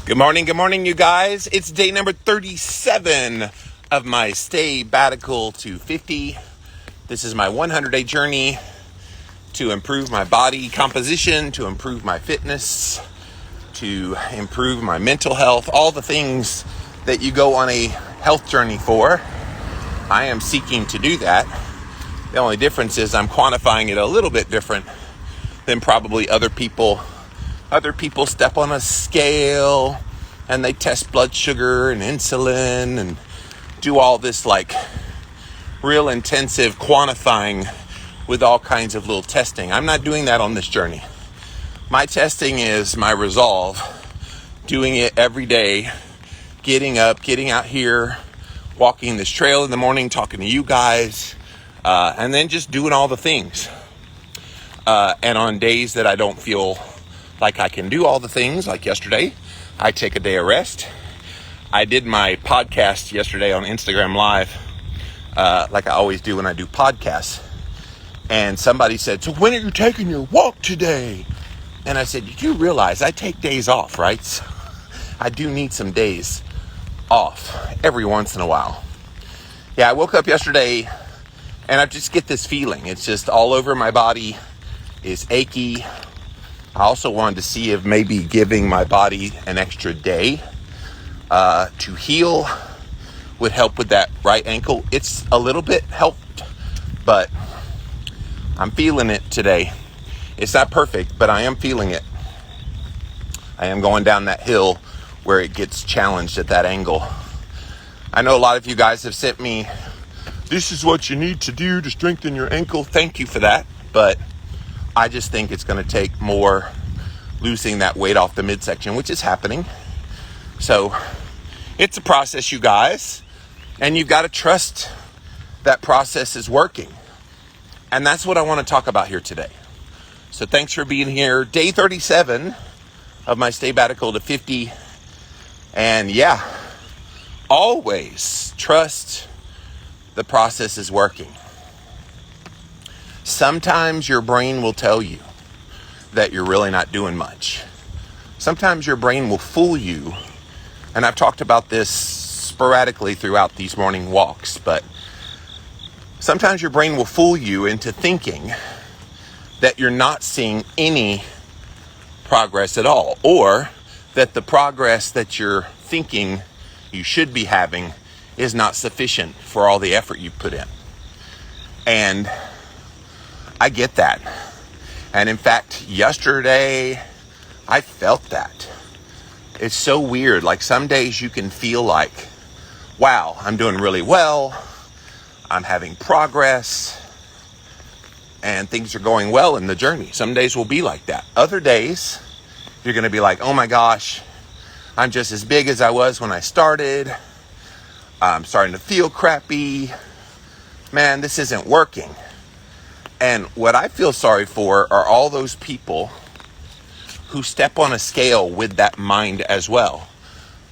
Good morning, you guys. It's day number 37 of my Stay-Batical to 50. This is my 100-day journey to improve my body composition, to improve my fitness, to improve my mental health, all the things that you go on a health journey for. I am seeking to do that. The only difference is I'm quantifying it a little bit different than probably other people. Other people step on a scale and they test blood sugar and insulin and do all this like real intensive quantifying with all kinds of little testing. I'm not doing that on this journey. My testing is my resolve, doing it every day, getting up, getting out here, walking this trail in the morning, talking to you guys, and then just doing all the things. And on days that I don't feel like I can do all the things, like yesterday, I take a day of rest. I did my podcast yesterday on Instagram Live, like I always do when I do podcasts. And somebody said, "So when are you taking your walk today?" And I said, "You do realize I take days off, right? So I do need some days off every once in a while." Yeah, I woke up yesterday and I just get this feeling. It's just all over my body. Is achy. I also wanted to see if maybe giving my body an extra day to heal would help with that right ankle. It's a little bit helped, but I'm feeling it today. It's not perfect, but I am feeling it. I am going down that hill where it gets challenged at that angle. I know a lot of you guys have sent me, "This is what you need to do to strengthen your ankle." Thank you for that, but I just think it's going to take more losing that weight off the midsection, which is happening. So it's a process, you guys, and you've got to trust that process is working. And that's what I want to talk about here today. So thanks for being here. Day 37 of my Stay-Batical to 50. And yeah, always trust the process is working. Sometimes your brain will tell you that you're really not doing much. Sometimes your brain will fool you. And I've talked about this sporadically throughout these morning walks, but sometimes your brain will fool you into thinking that you're not seeing any progress at all, or that the progress that you're thinking you should be having is not sufficient for all the effort you put in. And I get that. And in fact, yesterday, I felt that. It's so weird. Like some days you can feel like, wow, I'm doing really well. I'm having progress. And things are going well in the journey. Some days will be like that. Other days, you're going to be like, oh my gosh, I'm just as big as I was when I started. I'm starting to feel crappy. Man, this isn't working. And what I feel sorry for are all those people who step on a scale with that mind as well.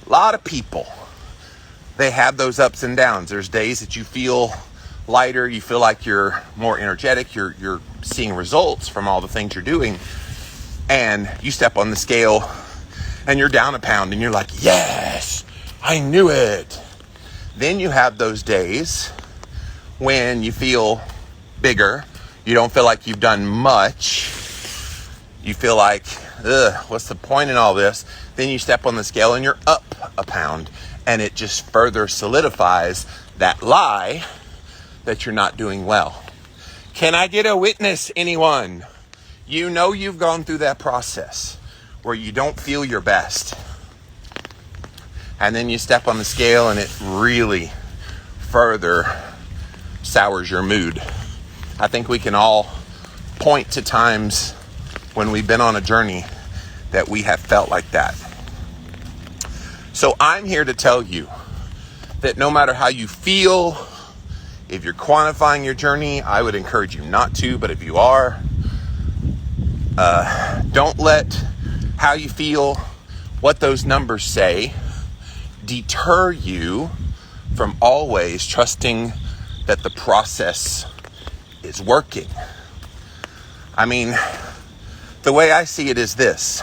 A lot of people, they have those ups and downs. There's days that you feel lighter, you feel like you're more energetic, you're seeing results from all the things you're doing, and you step on the scale and you're down a pound and you're like, yes, I knew it. Then you have those days when you feel bigger. You don't feel like you've done much. You feel like, what's the point in all this? Then you step on the scale and you're up a pound. And it just further solidifies that lie that you're not doing well. Can I get a witness, anyone? You know you've gone through that process where you don't feel your best. And then you step on the scale and it really further sours your mood. I think we can all point to times when we've been on a journey that we have felt like that. So I'm here to tell you that no matter how you feel, if you're quantifying your journey, I would encourage you not to, but if you are, don't let how you feel, what those numbers say, deter you from always trusting that the process is working. I mean, the way I see it is this.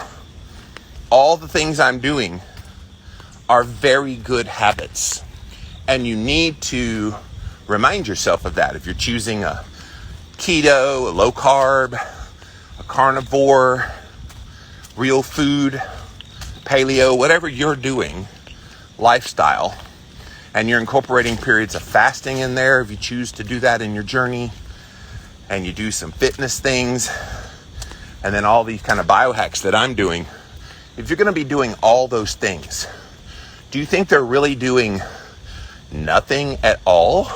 All the things I'm doing are very good habits. And you need to remind yourself of that. If you're choosing a keto, a low carb, a carnivore, real food, paleo, whatever you're doing, lifestyle, and you're incorporating periods of fasting in there, if you choose to do that in your journey, and you do some fitness things, and then all these kind of biohacks that I'm doing, if you're going to be doing all those things, do you think they're really doing nothing at all?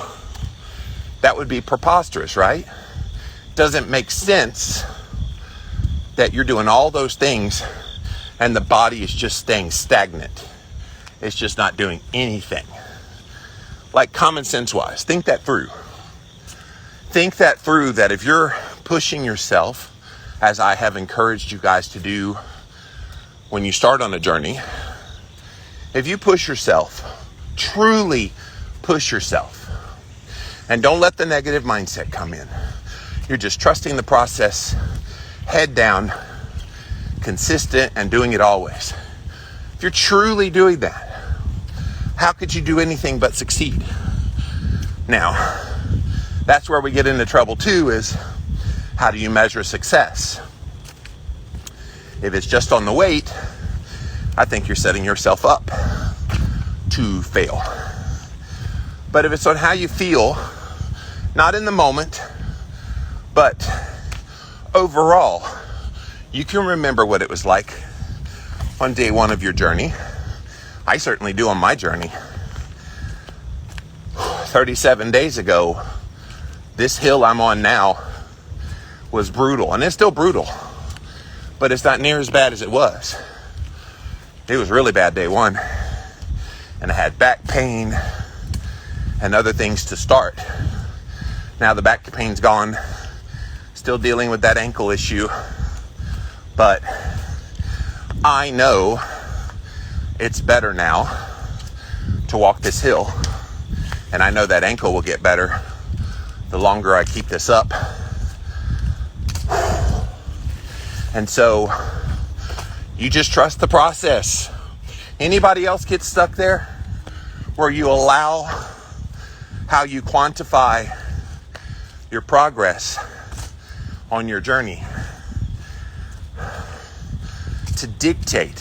That would be preposterous, right? Doesn't make sense that you're doing all those things and the body is just staying stagnant. It's just not doing anything. Like, common sense wise, think that through. Think that through, that if you're pushing yourself, as I have encouraged you guys to do when you start on a journey, if you push yourself, truly push yourself, and don't let the negative mindset come in. You're just trusting the process, head down, consistent, and doing it always. If you're truly doing that, how could you do anything but succeed? Now, that's where we get into trouble too, is how do you measure success? If it's just on the weight, I think you're setting yourself up to fail. But if it's on how you feel, not in the moment, but overall, you can remember what it was like on day one of your journey. I certainly do on my journey. 37 days ago, this hill I'm on now was brutal, and it's still brutal, but it's not near as bad as it was. It was really bad day one, and I had back pain and other things to start. Now the back pain's gone, still dealing with that ankle issue, but I know it's better now to walk this hill, and I know that ankle will get better the longer I keep this up. And so you just trust the process. Anybody else get stuck there where you allow how you quantify your progress on your journey to dictate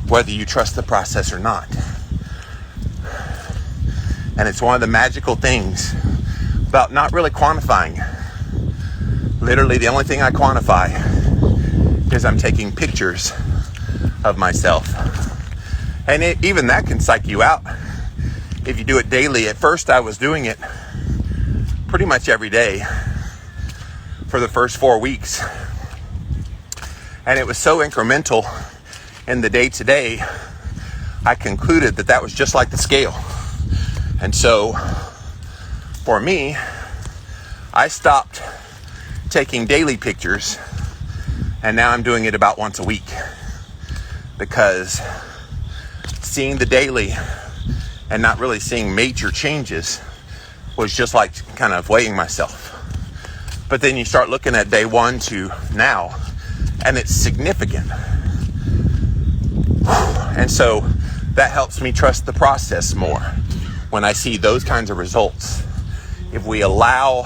whether you trust the process or not? And it's one of the magical things about not really quantifying. Literally, the only thing I quantify is I'm taking pictures of myself. And even that can psych you out if you do it daily. At first, I was doing it pretty much every day for the first 4 weeks. And it was so incremental in the day-to-day, I concluded that that was just like the scale. And so, for me, I stopped taking daily pictures, and now I'm doing it about once a week, because seeing the daily and not really seeing major changes was just like kind of weighing myself. But then you start looking at day one to now, and it's significant. And so that helps me trust the process more when I see those kinds of results. If we allow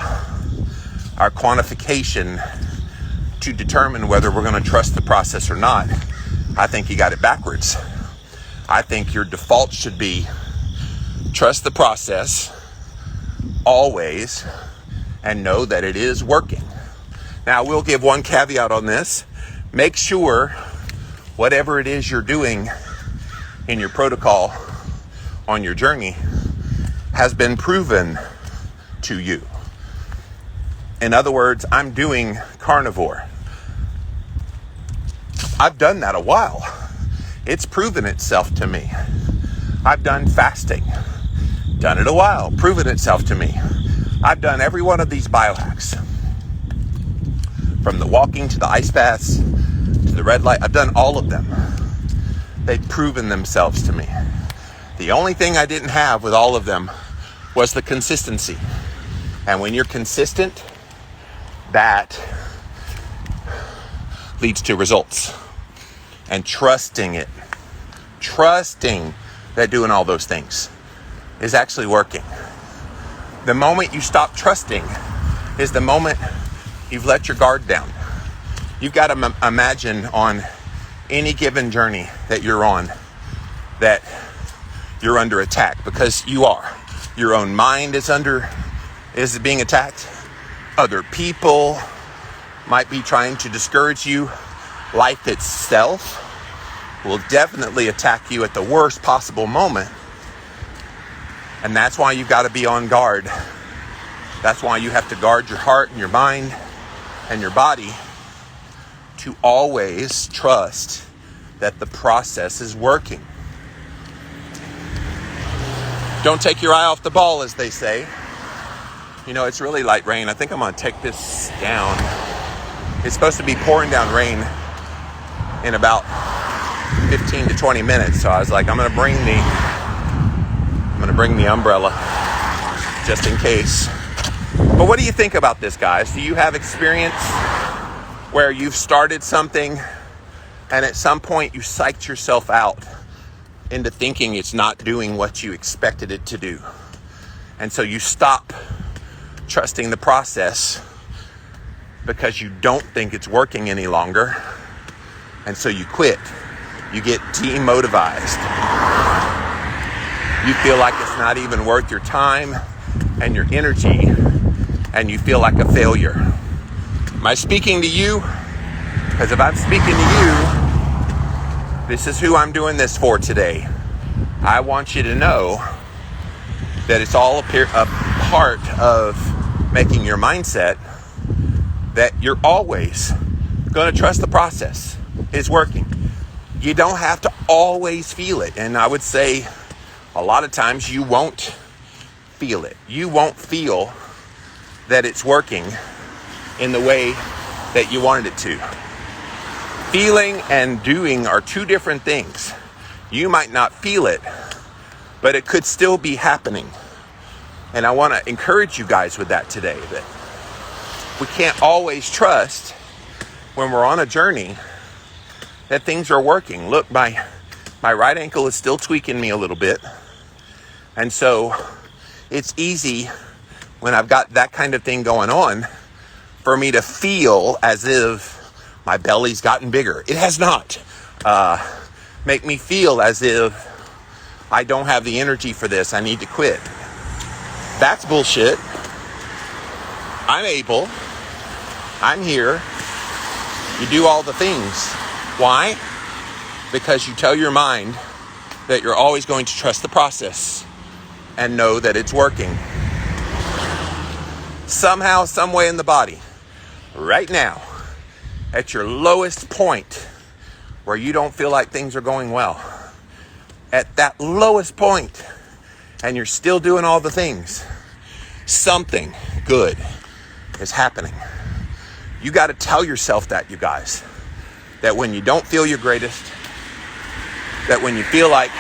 our quantification to determine whether we're going to trust the process or not, I think you got it backwards. I think your default should be trust the process always and know that it is working. Now, we'll give one caveat on this. Make sure whatever it is you're doing in your protocol on your journey has been proven to you. In other words, I'm doing carnivore. I've done that a while. It's proven itself to me. I've done fasting. Done it a while. Proven itself to me. I've done every one of these biohacks. From the walking to the ice baths to the red light. I've done all of them. They've proven themselves to me. The only thing I didn't have with all of them was the consistency. And when you're consistent, that leads to results. And trusting it trusting that doing all those things is actually working. The moment you stop trusting is the moment you've let your guard down. You've got to imagine on any given journey that you're on that you're under attack, because you are. Your own mind is being attacked. Other people might be trying to discourage you. Life itself will definitely attack you at the worst possible moment. And that's why you've got to be on guard. That's why you have to guard your heart and your mind and your body to always trust that the process is working. Don't take your eye off the ball, as they say. You know, it's really light rain. I think I'm going to take this down. It's supposed to be pouring down rain in about 15 to 20 minutes. So I was like, I'm going to bring the umbrella just in case. But what do you think about this, guys? Do you have experience where you've started something and at some point you psyched yourself out into thinking it's not doing what you expected it to do? And so you stop trusting the process because you don't think it's working any longer. And so you quit. You get demotivated. You feel like it's not even worth your time and your energy, and you feel like a failure. Am I speaking to you? Because if I'm speaking to you, this is who I'm doing this for today. I want you to know that it's all a part of making your mindset that you're always going to trust the process. It's working. You don't have to always feel it. And I would say a lot of times you won't feel it. You won't feel that it's working in the way that you wanted it to. Feeling and doing are two different things. You might not feel it, but it could still be happening. And I want to encourage you guys with that today, that we can't always trust when we're on a journey that things are working. Look, my right ankle is still tweaking me a little bit. And so it's easy when I've got that kind of thing going on for me to feel as if my belly's gotten bigger. It has not. Make me feel as if I don't have the energy for this. I need to quit. That's bullshit. I'm able. I'm here. You do all the things. Why? Because you tell your mind that you're always going to trust the process and know that it's working. Somehow, some way in the body, right now, at your lowest point where you don't feel like things are going well, at that lowest point, and you're still doing all the things, something good is happening. You got to tell yourself that, you guys. That when you don't feel your greatest, that when you feel like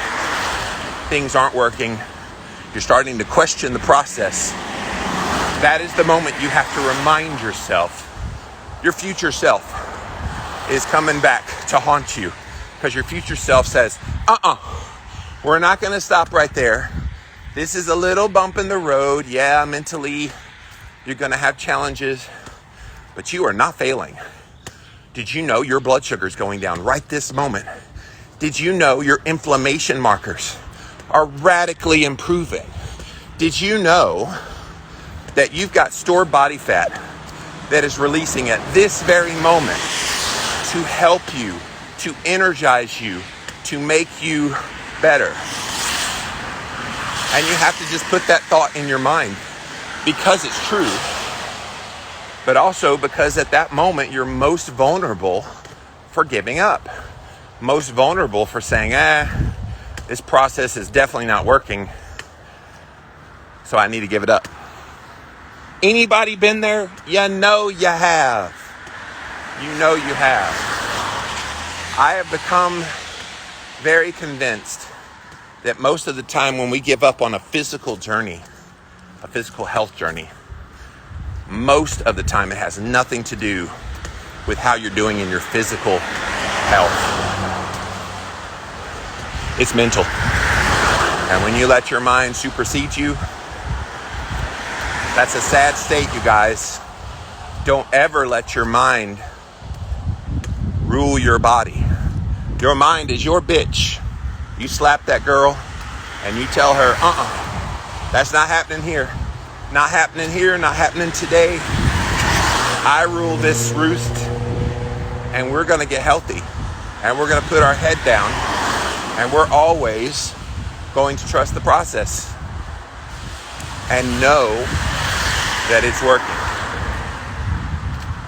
things aren't working, you're starting to question the process, that is the moment you have to remind yourself, your future self is coming back to haunt you. Because your future self says, we're not going to stop right there. This is a little bump in the road. Yeah, mentally, you're going to have challenges, but you are not failing. Did you know your blood sugar is going down right this moment? Did you know your inflammation markers are radically improving? Did you know that you've got stored body fat that is releasing at this very moment to help you, to energize you, to make you better? And you have to just put that thought in your mind because it's true. But also because at that moment, you're most vulnerable for giving up. Most vulnerable for saying, this process is definitely not working, so I need to give it up. Anybody been there? You know you have. You know you have. I have become very convinced that most of the time when we give up on a physical journey, a physical health journey, most of the time it has nothing to do with how you're doing in your physical health. It's mental. And when you let your mind supersede you, that's a sad state, you guys. Don't ever let your mind rule your body. Your mind is your bitch. You slap that girl and you tell her, that's not happening here. Not happening here, not happening today. I rule this roost, and we're gonna get healthy. And we're gonna put our head down, and we're always going to trust the process and know that it's working.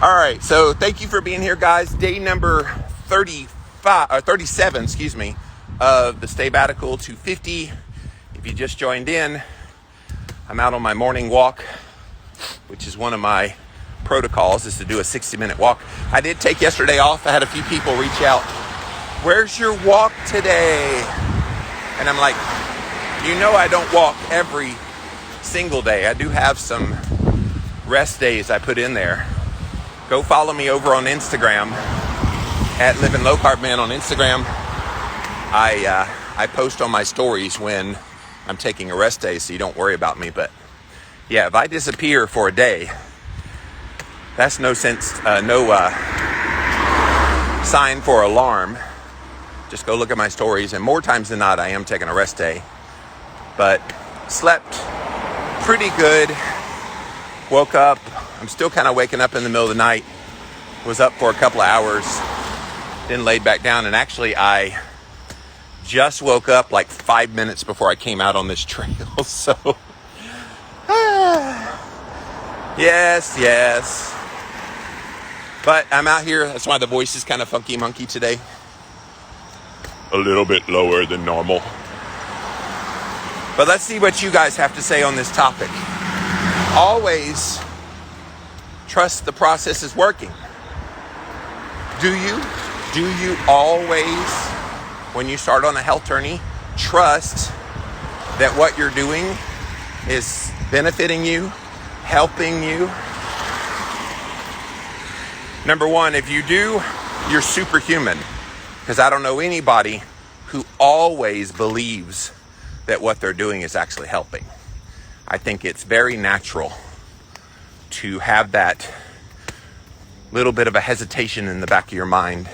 All right, so thank you for being here, guys. Day number 37, of the Staybatical 250. If you just joined in, I'm out on my morning walk, which is one of my protocols, is to do a 60-minute walk. I did take yesterday off. I had a few people reach out, "Where's your walk today?" And I'm like, I don't walk every single day. I do have some rest days I put in there. Go follow me over on Instagram at Living Low Carb Man on Instagram. I post on my stories when I'm taking a rest day, so you don't worry about me. But yeah, if I disappear for a day, that's no sign for alarm. Just go look at my stories, and more times than not, I am taking a rest day. But slept pretty good. Woke up. I'm still kind of waking up in the middle of the night. Was up for a couple of hours, then laid back down. And actually, I just woke up like 5 minutes before I came out on this trail. So, yes. But I'm out here. That's why the voice is kind of funky monkey today. A little bit lower than normal. But let's see what you guys have to say on this topic. Always trust the process is working. Do you? Do you always, when you start on a health journey, trust that what you're doing is benefiting you, helping you? Number one, if you do, you're superhuman. Because I don't know anybody who always believes that what they're doing is actually helping. I think it's very natural to have that little bit of a hesitation in the back of your mind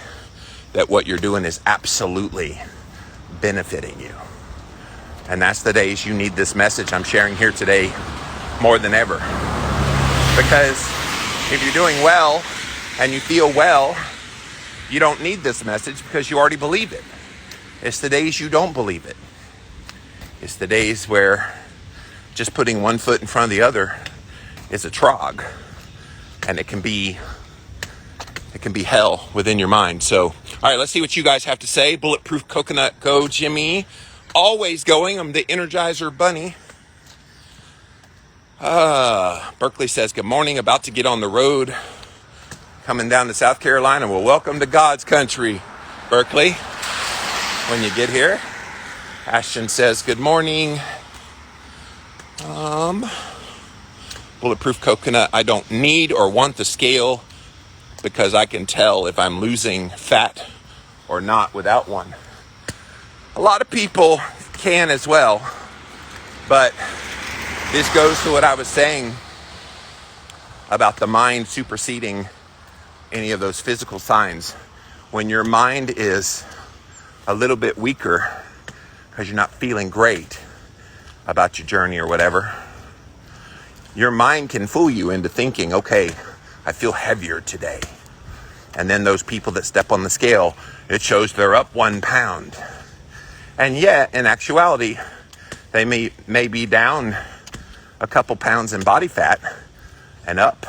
that what you're doing is absolutely benefiting you. And that's the days you need this message I'm sharing here today more than ever. Because if you're doing well and you feel well, you don't need this message because you already believe it. It's the days you don't believe it. It's the days where just putting one foot in front of the other is a trog. And it can be hell within your mind. So, all right, let's see what you guys have to say. Bulletproof Coconut, go Jimmy. Always going. I'm the Energizer Bunny. Berkeley says, good morning. About to get on the road. Coming down to South Carolina. Well, welcome to God's country, Berkeley. When you get here. Ashton says, good morning. Bulletproof Coconut, I don't need or want the scale because I can tell if I'm losing fat or not without one. A lot of people can as well, but this goes to what I was saying about the mind superseding any of those physical signs. When your mind is a little bit weaker because you're not feeling great about your journey or whatever, your mind can fool you into thinking, okay, I feel heavier today. And then those people that step on the scale, it shows they're up 1 pound. And yet, in actuality, they may be down a couple pounds in body fat and up,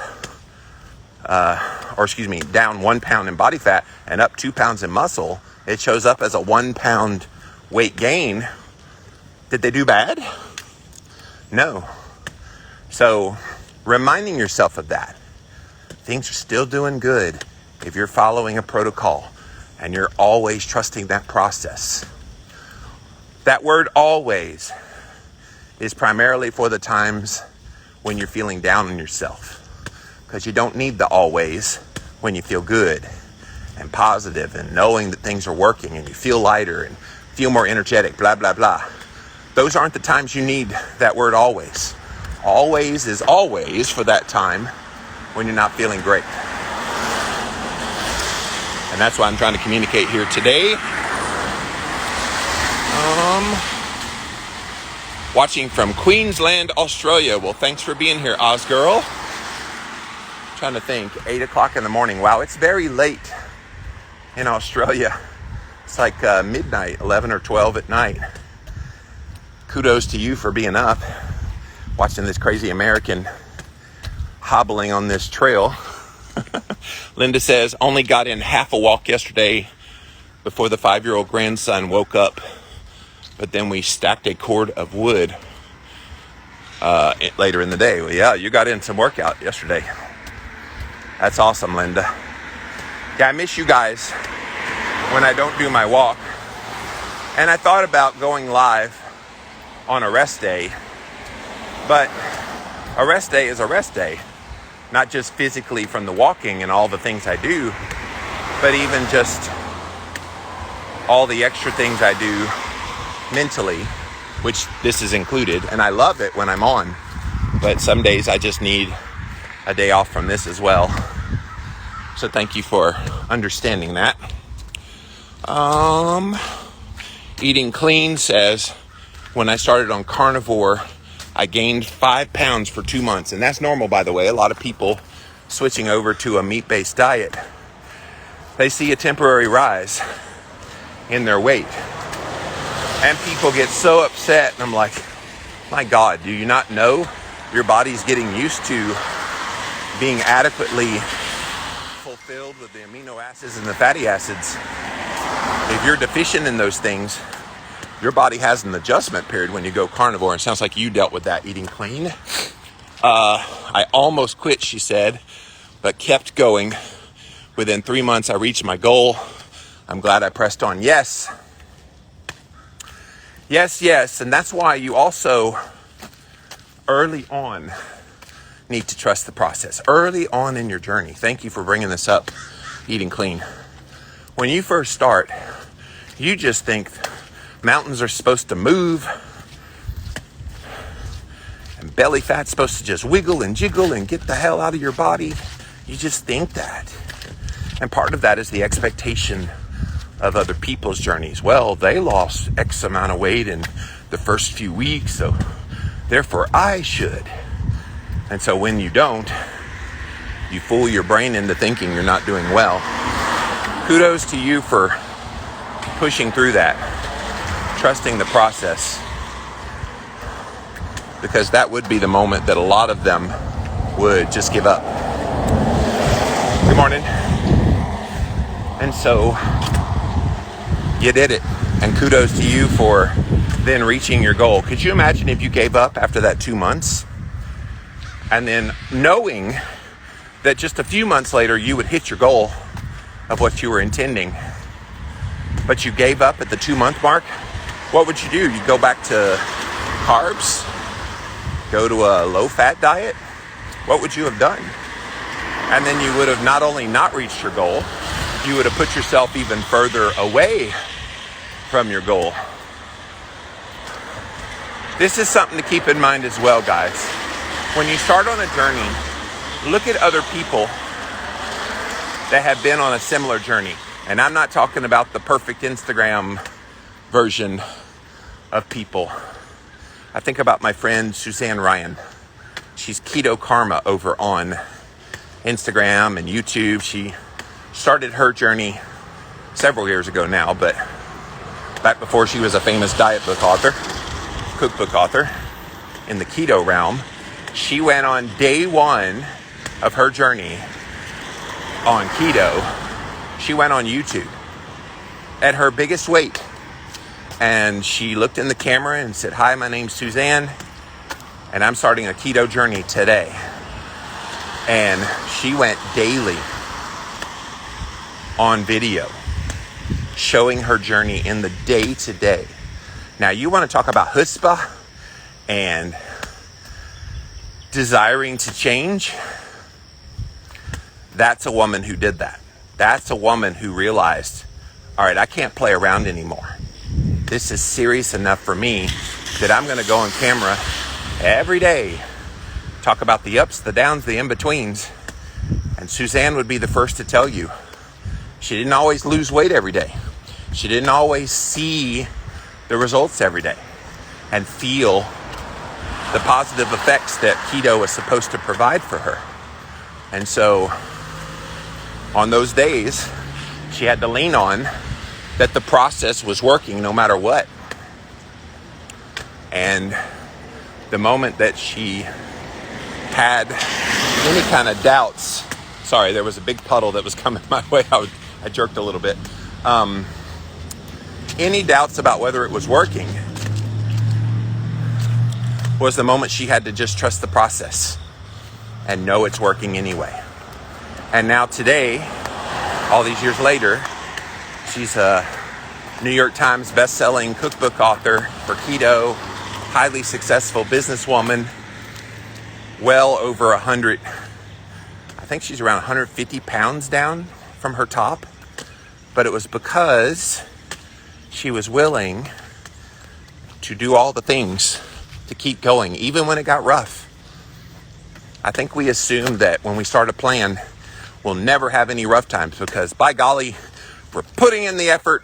down 1 pound in body fat and up 2 pounds in muscle. It shows up as a 1 pound weight gain. Did they do bad? No. So, reminding yourself of that. Things are still doing good if you're following a protocol and you're always trusting that process. That word always is primarily for the times when you're feeling down on yourself. Because you don't need the always when you feel good and positive and knowing that things are working and you feel lighter and feel more energetic, blah, blah, blah. Those aren't the times you need that word always. Always is always for that time when you're not feeling great. And that's why I'm trying to communicate here today. Watching from Queensland, Australia. Well, thanks for being here, Ozgirl. Trying to think, 8 o'clock in the morning. Wow, it's very late in Australia. It's like midnight, 11 or 12 at night. Kudos to you for being up, watching this crazy American hobbling on this trail. Linda says, only got in half a walk yesterday before the 5-year-old grandson woke up. But then we stacked a cord of wood later in the day. Well, yeah, you got in some workout yesterday. That's awesome, Linda. Yeah, I miss you guys when I don't do my walk. And I thought about going live on a rest day. But a rest day is a rest day. Not just physically from the walking and all the things I do, but even just all the extra things I do mentally, which this is included, and I love it when I'm on, but some days I just need a day off from this as well. So thank you for understanding that. Eating Clean says, when I started on carnivore, I gained 5 pounds for 2 months, and that's normal, by the way. A lot of people switching over to a meat-based diet, they see a temporary rise in their weight. And people get so upset, and I'm like, my God, do you not know your body's getting used to being adequately fulfilled with the amino acids and the fatty acids? If you're deficient in those things, your body has an adjustment period when you go carnivore. And it sounds like you dealt with that, Eating Clean. I almost quit, she said, but kept going. Within 3 months, I reached my goal. I'm glad I pressed on. Yes. Yes, yes. And that's why you also, early on, need to trust the process. Early on in your journey. Thank you for bringing this up, Eating Clean. When you first start, you just think mountains are supposed to move and belly fat's supposed to just wiggle and jiggle and get the hell out of your body. You just think that. And part of that is the expectation of other people's journeys. Well, they lost X amount of weight in the first few weeks, so therefore I should. And so when you don't, you fool your brain into thinking you're not doing well. Kudos to you for pushing through that, trusting the process, because that would be the moment that a lot of them would just give up. Good morning. And so you did it, and kudos to you for then reaching your goal. Could you imagine if you gave up after that 2 months, and then knowing that just a few months later you would hit your goal of what you were intending, but you gave up at the 2-month mark? What would you do? You'd go back to carbs? Go to a low-fat diet? What would you have done? And then you would have not only not reached your goal, you would have put yourself even further away from your goal. This is something to keep in mind as well, guys. When you start on a journey, look at other people that have been on a similar journey. And I'm not talking about the perfect Instagram version of people. I think about my friend Suzanne Ryan. She's Keto Karma over on Instagram and YouTube. She started her journey several years ago now, but back before she was a famous diet book author, cookbook author in the keto realm. She went on day 1 of her journey on keto. She went on YouTube at her biggest weight, and she looked in the camera and said, "Hi, my name's Suzanne, and I'm starting a keto journey today." And she went daily on video, showing her journey in the day-to-day. Now, you want to talk about chutzpah and desiring to change? That's a woman who did that. That's a woman who realized, all right, I can't play around anymore. this is serious enough for me that I'm going to go on camera every day, talk about the ups, the downs, the in-betweens. And Suzanne would be the first to tell you, she didn't always lose weight every day. She didn't always see the results every day and feel the positive effects that keto is supposed to provide for her. And so on those days, she had to lean on that the process was working no matter what. And the moment that she had any kind of doubts, sorry, there was a big puddle that was coming my way. I jerked a little bit. Any doubts about whether it was working was the moment she had to just trust the process and know it's working anyway. And now today, all these years later, she's a New York Times best-selling cookbook author for keto, highly successful businesswoman, well over 100, I think she's around 150 pounds down from her top. But it was because she was willing to do all the things to keep going, even when it got rough. I think we assume that when we start a plan, we'll never have any rough times because, by golly, if we're putting in the effort,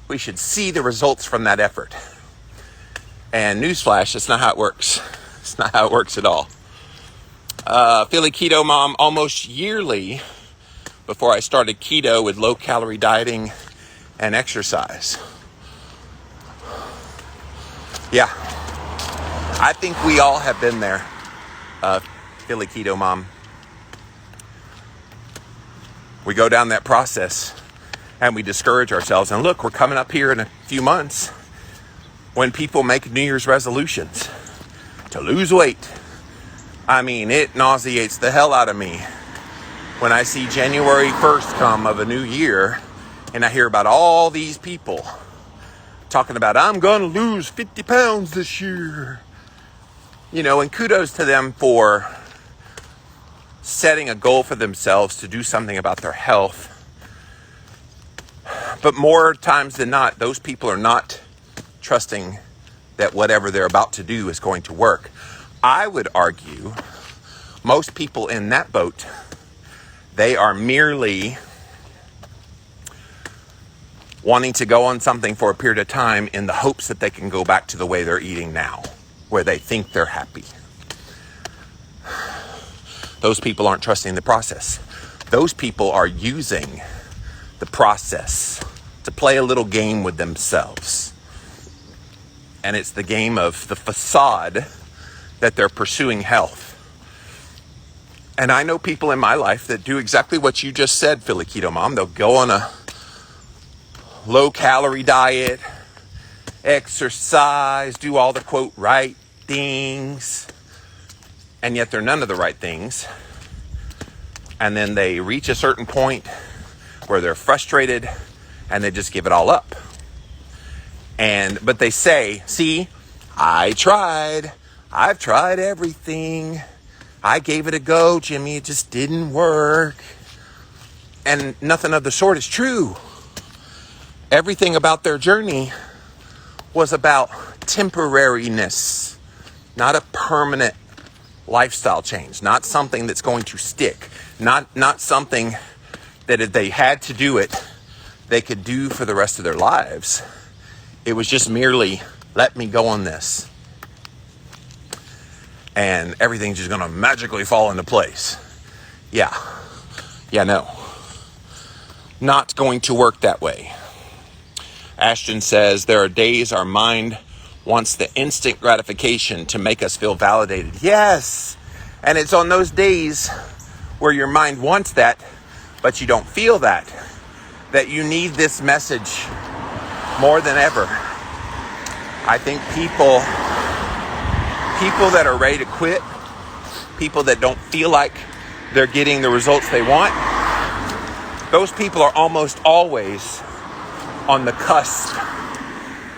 we should see the results from that effort. And newsflash, that's not how it works. It's not how it works at all. Philly Keto Mom, almost yearly before I started keto with low-calorie dieting and exercise. Yeah, I think we all have been there, Philly Keto Mom. We go down that process and we discourage ourselves. And look, we're coming up here in a few months when people make New Year's resolutions to lose weight. I mean, it nauseates the hell out of me when I see January 1st come of a new year and I hear about all these people talking about, I'm going to lose 50 pounds this year. You know, and kudos to them for setting a goal for themselves to do something about their health. But more times than not, those people are not trusting that whatever they're about to do is going to work. I would argue most people in that boat, they are merely wanting to go on something for a period of time in the hopes that they can go back to the way they're eating now, where they think they're happy. Those people aren't trusting the process. Those people are using the process to play a little game with themselves. And it's the game of the facade that they're pursuing health. And I know people in my life that do exactly what you just said, Philly Keto Mom. They'll go on a low-calorie diet, exercise, do all the, quote, right things, and yet they're none of the right things. And then they reach a certain point where they're frustrated and they just give it all up. But they say, see, I've tried everything. I gave it a go, Jimmy, it just didn't work. And nothing of the sort is true. Everything about their journey was about temporariness, not a permanent lifestyle change, not something that's going to stick, not something that if they had to do it, they could do for the rest of their lives. It was just merely, let me go on this. And everything's just going to magically fall into place. No. Not going to work that way. Ashton says, there are days our mind wants the instant gratification to make us feel validated. Yes. And it's on those days where your mind wants that, but you don't feel that you need this message more than ever. I think people that are ready to quit, people that don't feel like they're getting the results they want, those people are almost always on the cusp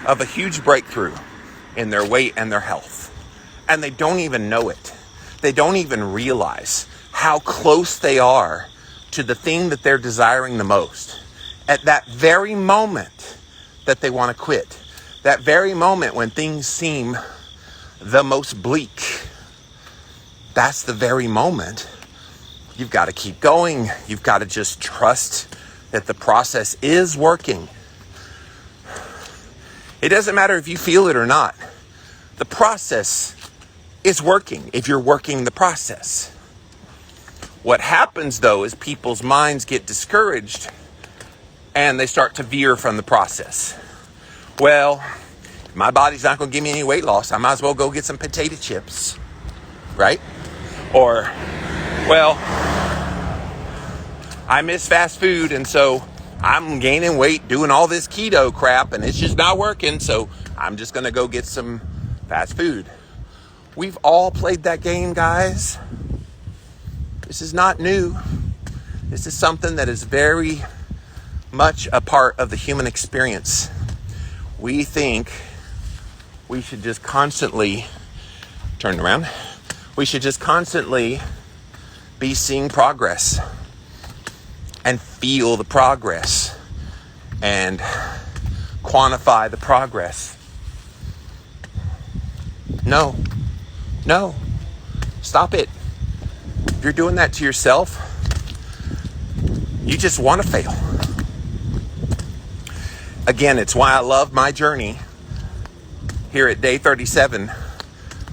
of a huge breakthrough in their weight and their health. And they don't even know it. They don't even realize how close they are to the thing that they're desiring the most. At that very moment that they want to quit, That very moment when things seem the most bleak, that's the very moment you've got to keep going. You've got to just trust that the process is working. It doesn't matter if you feel it or not. The process is working if you're working the process. What happens, though, is people's minds get discouraged and they start to veer from the process. Well, my body's not going to give me any weight loss. I might as well go get some potato chips, right? Or, well, I miss fast food, and so I'm gaining weight doing all this keto crap, and it's just not working, so I'm just going to go get some fast food. We've all played that game, guys. This is not new. This is something that is very much a part of the human experience. We think we should just constantly turn around. We should just constantly be seeing progress and feel the progress and quantify the progress. No, stop it. If you're doing that to yourself, you just want to fail. Again, it's why I love my journey here at day 37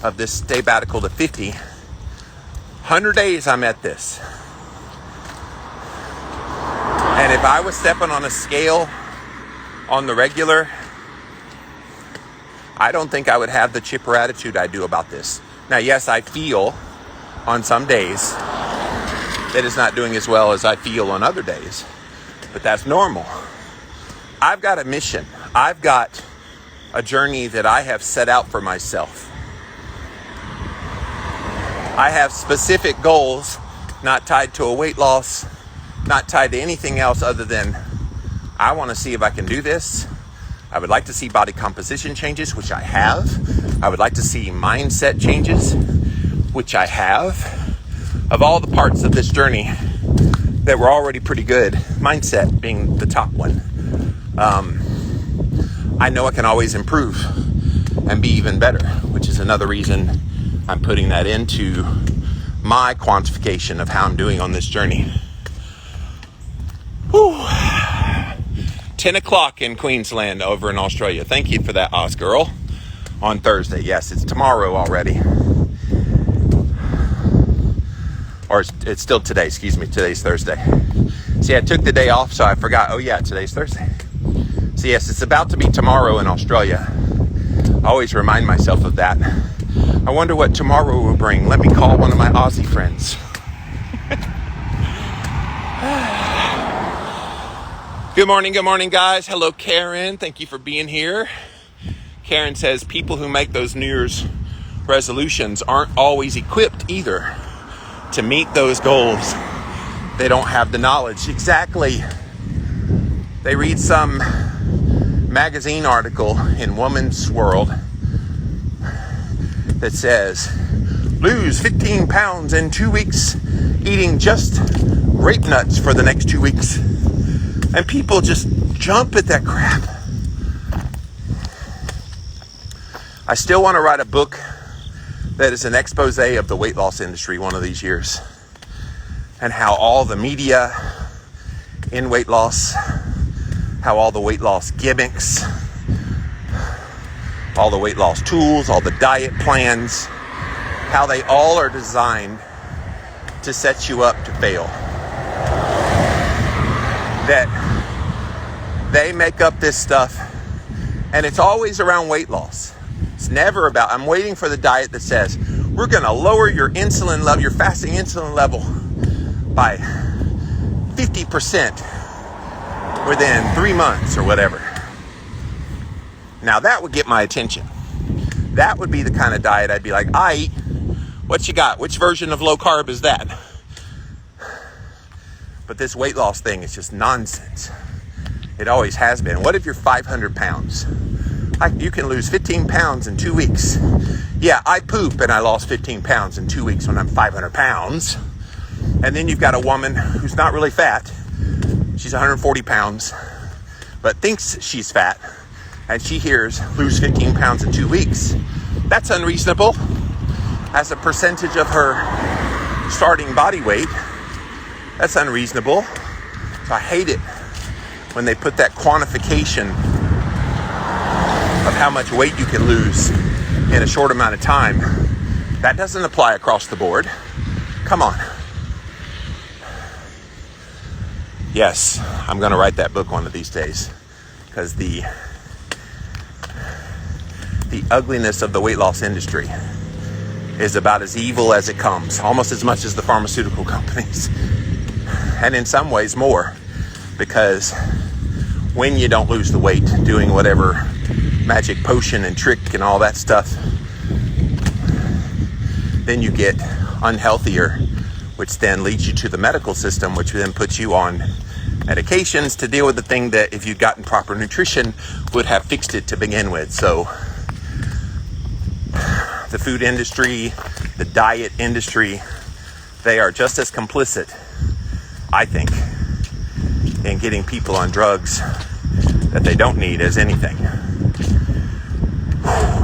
of this sabbatical to 50. 100 days I'm at this. And if I was stepping on a scale on the regular, I don't think I would have the chipper attitude I do about this. Now, yes, I feel on some days that it's not doing as well as I feel on other days, but that's normal. I've got a mission. I've got a journey that I have set out for myself. I have specific goals, not tied to a weight loss, not tied to anything else other than I want to see if I can do this. I would like to see body composition changes, which I have. I would like to see mindset changes, which I have. Of all the parts of this journey that were already pretty good, mindset being the top one. I know I can always improve and be even better, which is another reason I'm putting that into my quantification of how I'm doing on this journey. Whew. 10 o'clock in Queensland over in Australia. Thank you for that, Oz girl. On Thursday. Yes, it's tomorrow already. Or it's still today, excuse me. Today's Thursday. See, I took the day off, so I forgot. Oh yeah, today's Thursday. So yes, it's about to be tomorrow in Australia. I always remind myself of that. I wonder what tomorrow will bring. Let me call one of my Aussie friends. Good morning, guys. Hello, Karen. Thank you for being here. Karen says people who make those New Year's resolutions aren't always equipped either to meet those goals. They don't have the knowledge. Exactly. They read some magazine article in Woman's World that says, lose 15 pounds in 2 weeks eating just grape nuts for the next 2 weeks. And people just jump at that crap. I still want to write a book that is an expose of the weight loss industry one of these years. And how all the media in weight loss, how all the weight loss gimmicks, all the weight loss tools, all the diet plans, how they all are designed to set you up to fail. That they make up this stuff, and it's always around weight loss. It's never about, I'm waiting for the diet that says, we're going to lower your insulin level, your fasting insulin level by 50% within 3 months or whatever. Now that would get my attention. That would be the kind of diet I'd be like, I eat. What you got? Which version of low carb is that? But this weight loss thing is just nonsense. It always has been. What if you're 500 pounds? You can lose 15 pounds in 2 weeks. Yeah, I poop and I lost 15 pounds in 2 weeks when I'm 500 pounds. And then you've got a woman who's not really fat. She's 140 pounds, but thinks she's fat and she hears lose 15 pounds in 2 weeks. That's unreasonable. As a percentage of her starting body weight, that's unreasonable. So I hate it when they put that quantification of how much weight you can lose in a short amount of time. That doesn't apply across the board. Come on. Yes, I'm going to write that book one of these days, because the ugliness of the weight loss industry is about as evil as it comes, almost as much as the pharmaceutical companies, and in some ways more, because when you don't lose the weight doing whatever magic potion and trick and all that stuff, then you get unhealthier, which then leads you to the medical system, which then puts you on medications to deal with the thing that, if you'd gotten proper nutrition, would have fixed it to begin with. So the food industry, the diet industry, they are just as complicit, I think, in getting people on drugs that they don't need as anything.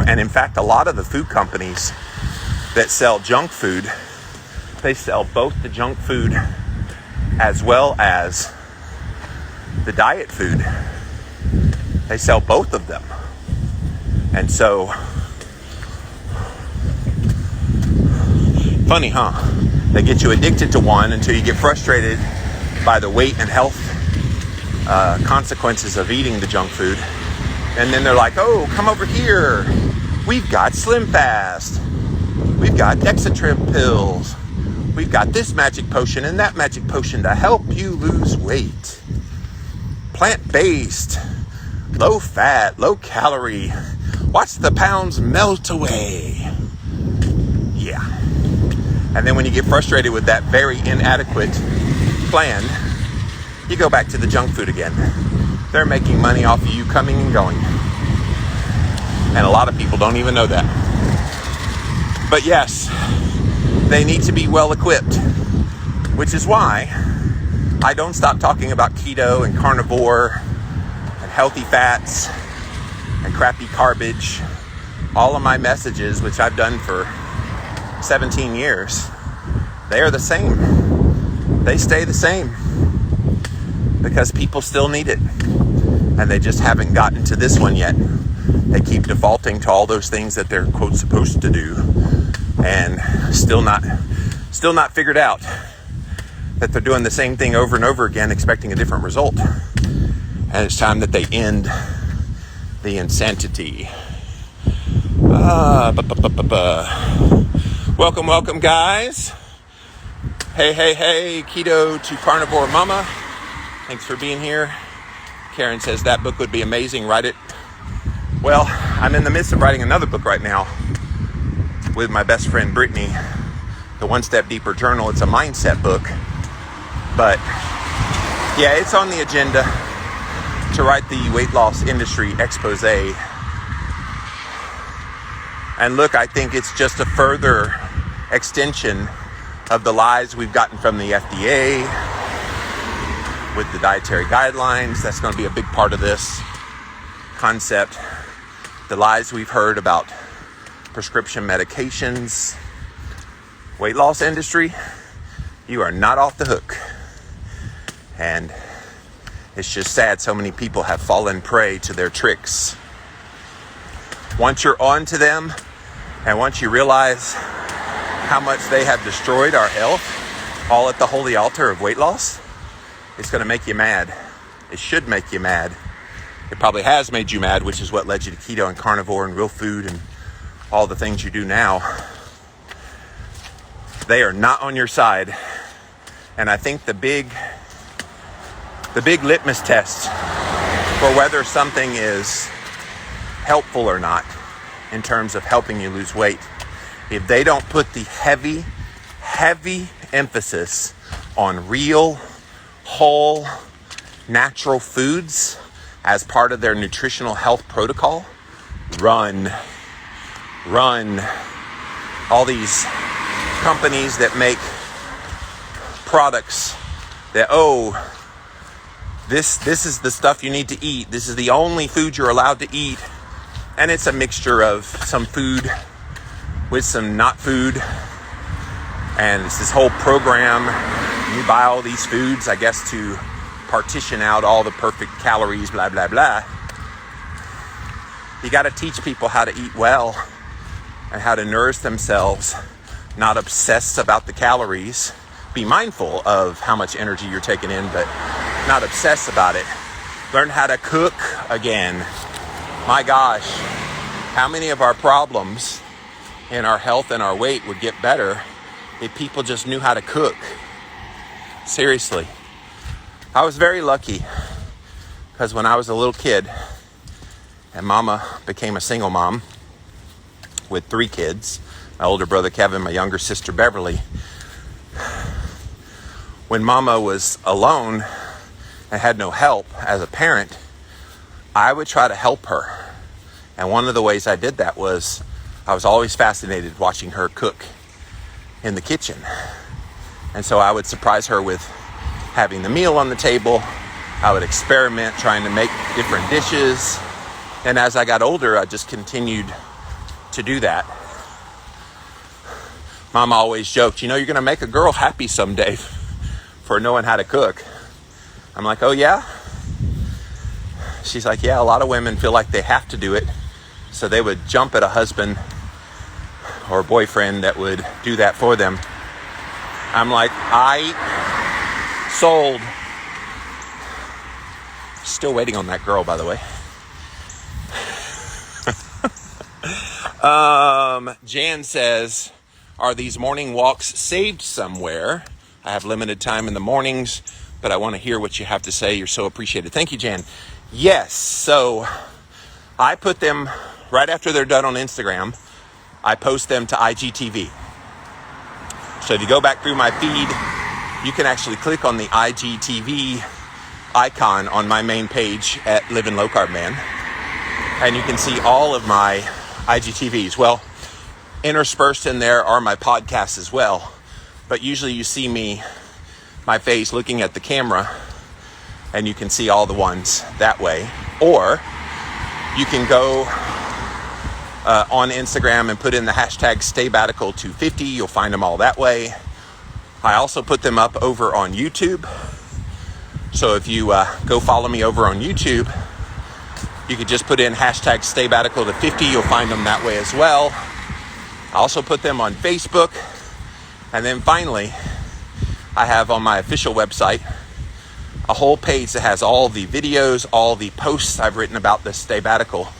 And in fact, a lot of the food companies that sell junk food, they sell both the junk food as well as the diet food. They sell both of them. And so, funny, huh? They get you addicted to one until you get frustrated by the weight and health consequences of eating the junk food. And then they're like, oh, come over here. We've got Slim Fast. We've got Dexatrim pills. We've got this magic potion and that magic potion to help you lose weight. Plant-based, low fat, low calorie. Watch the pounds melt away. Yeah. And then when you get frustrated with that very inadequate plan, you go back to the junk food again. They're making money off of you coming and going. And a lot of people don't even know that. But yes, they need to be well equipped, which is why I don't stop talking about keto and carnivore and healthy fats and crappy garbage. All of my messages, which I've done for 17 years, they are the same. They stay the same because people still need it. And they just haven't gotten to this one yet. They keep defaulting to all those things that they're, quote, supposed to do, and still not figured out that they're doing the same thing over and over again, expecting a different result. And it's time that they end the insanity. Welcome, guys. Hey, keto to carnivore mama. Thanks for being here. Karen says that book would be amazing. Write it. Well, I'm in the midst of writing another book right now with my best friend Brittany, The One Step Deeper Journal. It's a mindset book. But yeah, it's on the agenda to write the weight loss industry expose. And look, I think it's just a further extension of the lies we've gotten from the FDA with the dietary guidelines. That's going to be a big part of this concept. The lies we've heard about prescription medications. Weight loss industry, you are not off the hook. And it's just sad so many people have fallen prey to their tricks. Once you're on to them, and once you realize how much they have destroyed our health, all at the holy altar of weight loss, it's going to make you mad. It should make you mad. It probably has made you mad, which is what led you to keto and carnivore and real food and all the things you do now. They are not on your side. And I think the big litmus test for whether something is helpful or not in terms of helping you lose weight, if they don't put the heavy emphasis on real, whole, natural foods as part of their nutritional health protocol, run. All these companies that make products that, This is the stuff you need to eat. This is the only food you're allowed to eat. And it's a mixture of some food with some not food. And it's this whole program. You buy all these foods, I guess, to partition out all the perfect calories, blah, blah, blah. You got to teach people how to eat well and how to nourish themselves, not obsess about the calories. Be mindful of how much energy you're taking in, but not obsess about it. Learn how to cook again. My gosh, how many of our problems in our health and our weight would get better if people just knew how to cook? Seriously. I was very lucky because when I was a little kid and Mama became a single mom with 3 kids, my older brother Kevin, my younger sister Beverly, when Mama was alone and had no help as a parent, I would try to help her. And one of the ways I did that was I was always fascinated watching her cook in the kitchen. And so I would surprise her with having the meal on the table. I would experiment trying to make different dishes. And as I got older, I just continued to do that. Mom always joked, you're going to make a girl happy someday for knowing how to cook. I'm like, oh yeah? She's like, yeah, a lot of women feel like they have to do it. So they would jump at a husband or boyfriend that would do that for them. I'm like, sold. Still waiting on that girl, by the way. Jan says, are these morning walks saved somewhere? I have limited time in the mornings, but I want to hear what you have to say. You're so appreciated. Thank you, Jan. Yes, so I put them right after they're done on Instagram. I post them to IGTV. So if you go back through my feed, you can actually click on the IGTV icon on my main page at Living Low Carb Man, and you can see all of my IGTVs. Well, interspersed in there are my podcasts as well, but usually you see my face looking at the camera, and you can see all the ones that way. Or you can go on Instagram and put in the hashtag StayBatical250. You'll find them all that way. I also put them up over on YouTube. So if you go follow me over on YouTube, you could just put in hashtag StayBatical250. You'll find them that way as well. I also put them on Facebook. And then finally, I have on my official website a whole page that has all the videos, all the posts I've written about this Staybatical.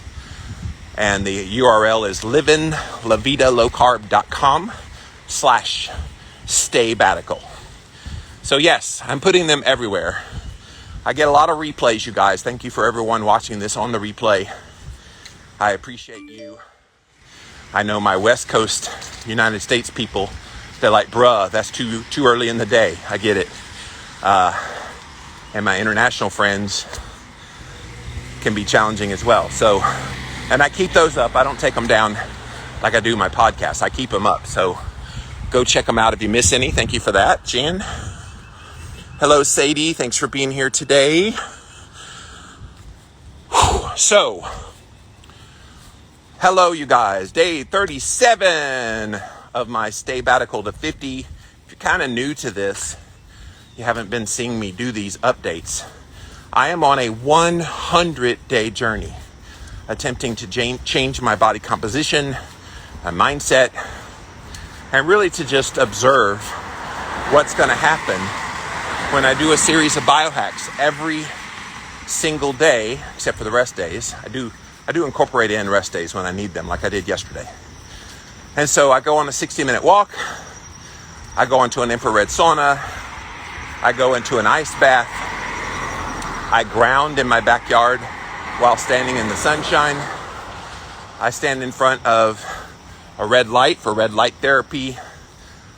And the URL is livinlavidalowcarb.com/Staybatical. So yes, I'm putting them everywhere. I get a lot of replays, you guys. Thank you for everyone watching this on the replay. I appreciate you. I know my West Coast United States people, they're like, bruh, that's too early in the day. I get it. And my international friends can be challenging as well. So, and I keep those up. I don't take them down like I do my podcast. I keep them up. So go check them out if you miss any. Thank you for that, Jan. Hello, Sadie. Thanks for being here today. So, hello, you guys. Day 37 of my Staybatical to 50. If you're kind of new to this, you haven't been seeing me do these updates. I am on a 100-day journey, attempting to change my body composition, my mindset, and really to just observe what's going to happen when I do a series of biohacks every single day, except for the rest days. I do incorporate in rest days when I need them, like I did yesterday. And so I go on a 60-minute walk. I go into an infrared sauna. I go into an ice bath. I ground in my backyard while standing in the sunshine. I stand in front of a red light for red light therapy.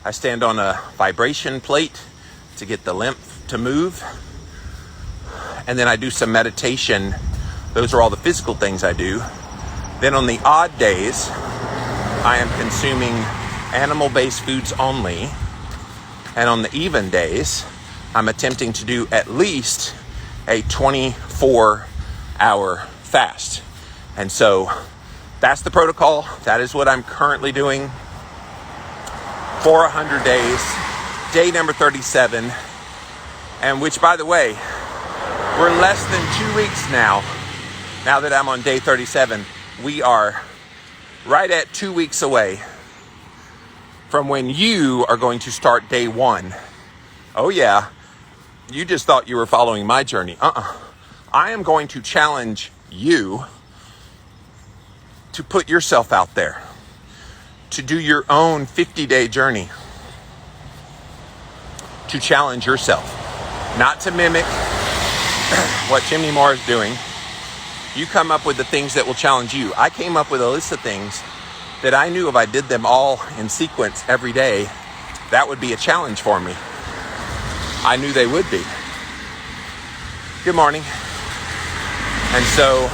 I stand on a vibration plate to get the lymph to move. And then I do some meditation. Those are all the physical things I do. Then on the odd days, I am consuming animal-based foods only. And on the even days, I'm attempting to do at least a 24-hour fast. And so that's the protocol. That is what I'm currently doing for 100 days. Day number 37. And which, by the way, we're less than 2 weeks now. Now that I'm on day 37, we are right at 2 weeks away from when you are going to start day 1. Oh yeah, you just thought you were following my journey. I am going to challenge you to put yourself out there, to do your own 50-day journey, to challenge yourself, not to mimic what Chimney Moore is doing. You come up with the things that will challenge you. I came up with a list of things that I knew if I did them all in sequence every day, that would be a challenge for me. I knew they would be. Good morning. And so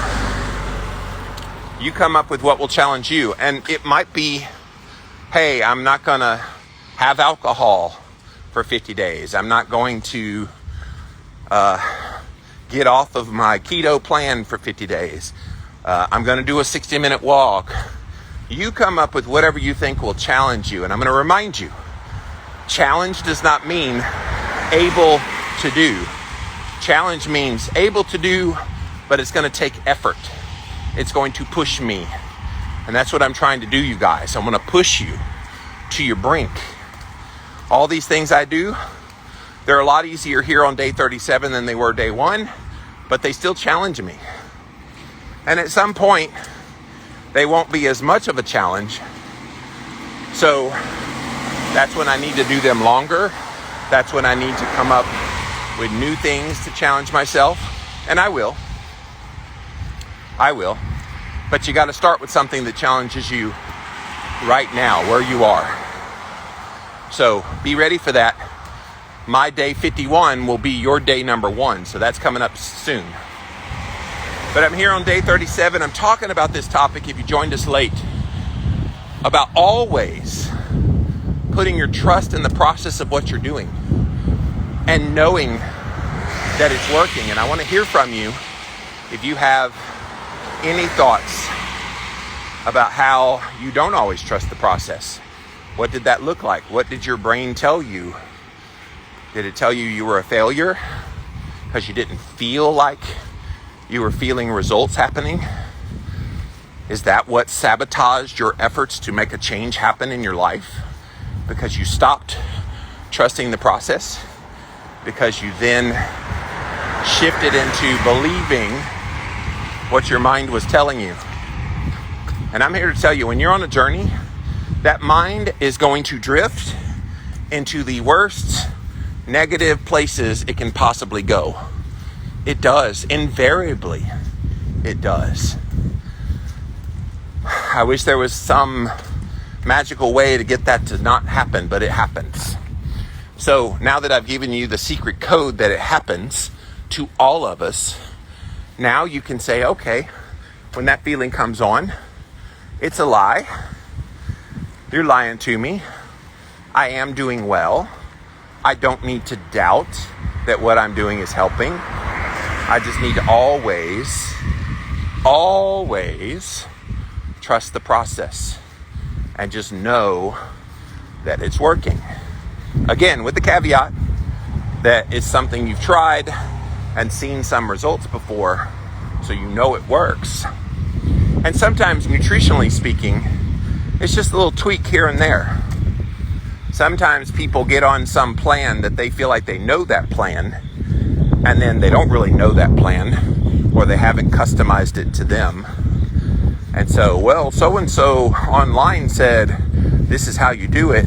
you come up with what will challenge you. And it might be, hey, I'm not going to have alcohol for 50 days. I'm not going to get off of my keto plan for 50 days. I'm going to do a 60-minute walk. You come up with whatever you think will challenge you. And I'm going to remind you, challenge does not mean able to do. Challenge means able to do, but it's going to take effort. It's going to push me. And that's what I'm trying to do, you guys. I'm going to push you to your brink. All these things I do, they're a lot easier here on day 37 than they were day 1, but they still challenge me. And at some point, they won't be as much of a challenge. So that's when I need to do them longer. That's when I need to come up with new things to challenge myself. And I will. But you got to start with something that challenges you right now, where you are. So be ready for that. My day 51 will be your day number 1. So that's coming up soon. But I'm here on day 37. I'm talking about this topic, if you joined us late, about always putting your trust in the process of what you're doing and knowing that it's working. And I want to hear from you if you have any thoughts about how you don't always trust the process. What did that look like? What did your brain tell you? Did it tell you you were a failure because you didn't feel like you were feeling results happening? Is that what sabotaged your efforts to make a change happen in your life? Because you stopped trusting the process? Because you then shifted into believing what your mind was telling you? And I'm here to tell you, when you're on a journey, that mind is going to drift into the worst negative places it can possibly go. It does. Invariably, it does. I wish there was some magical way to get that to not happen, but it happens. So now that I've given you the secret code that it happens to all of us, now you can say, okay, when that feeling comes on, it's a lie. You're lying to me. I am doing well. I don't need to doubt that what I'm doing is helping. I just need to always trust the process and just know that it's working. Again, with the caveat that it's something you've tried and seen some results before, so you know it works. And sometimes, nutritionally speaking, it's just a little tweak here and there. Sometimes people get on some plan that they feel like they know that plan, and then they don't really know that plan, or they haven't customized it to them. And so, well, so-and-so online said, this is how you do it.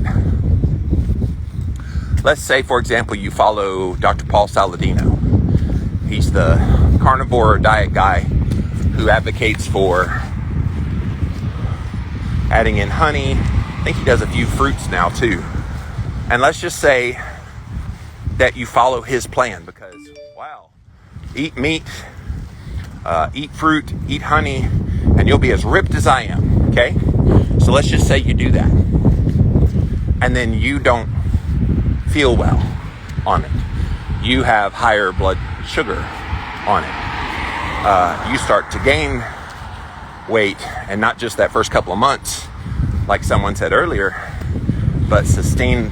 Let's say, for example, you follow Dr. Paul Saladino. He's the carnivore diet guy who advocates for adding in honey. I think he does a few fruits now too. And let's just say that you follow his plan because, wow, eat meat, eat fruit, eat honey, and you'll be as ripped as I am, okay? So let's just say you do that. And then you don't feel well on it. You have higher blood sugar. on it. You start to gain weight, and not just that first couple of months, like someone said earlier, but sustained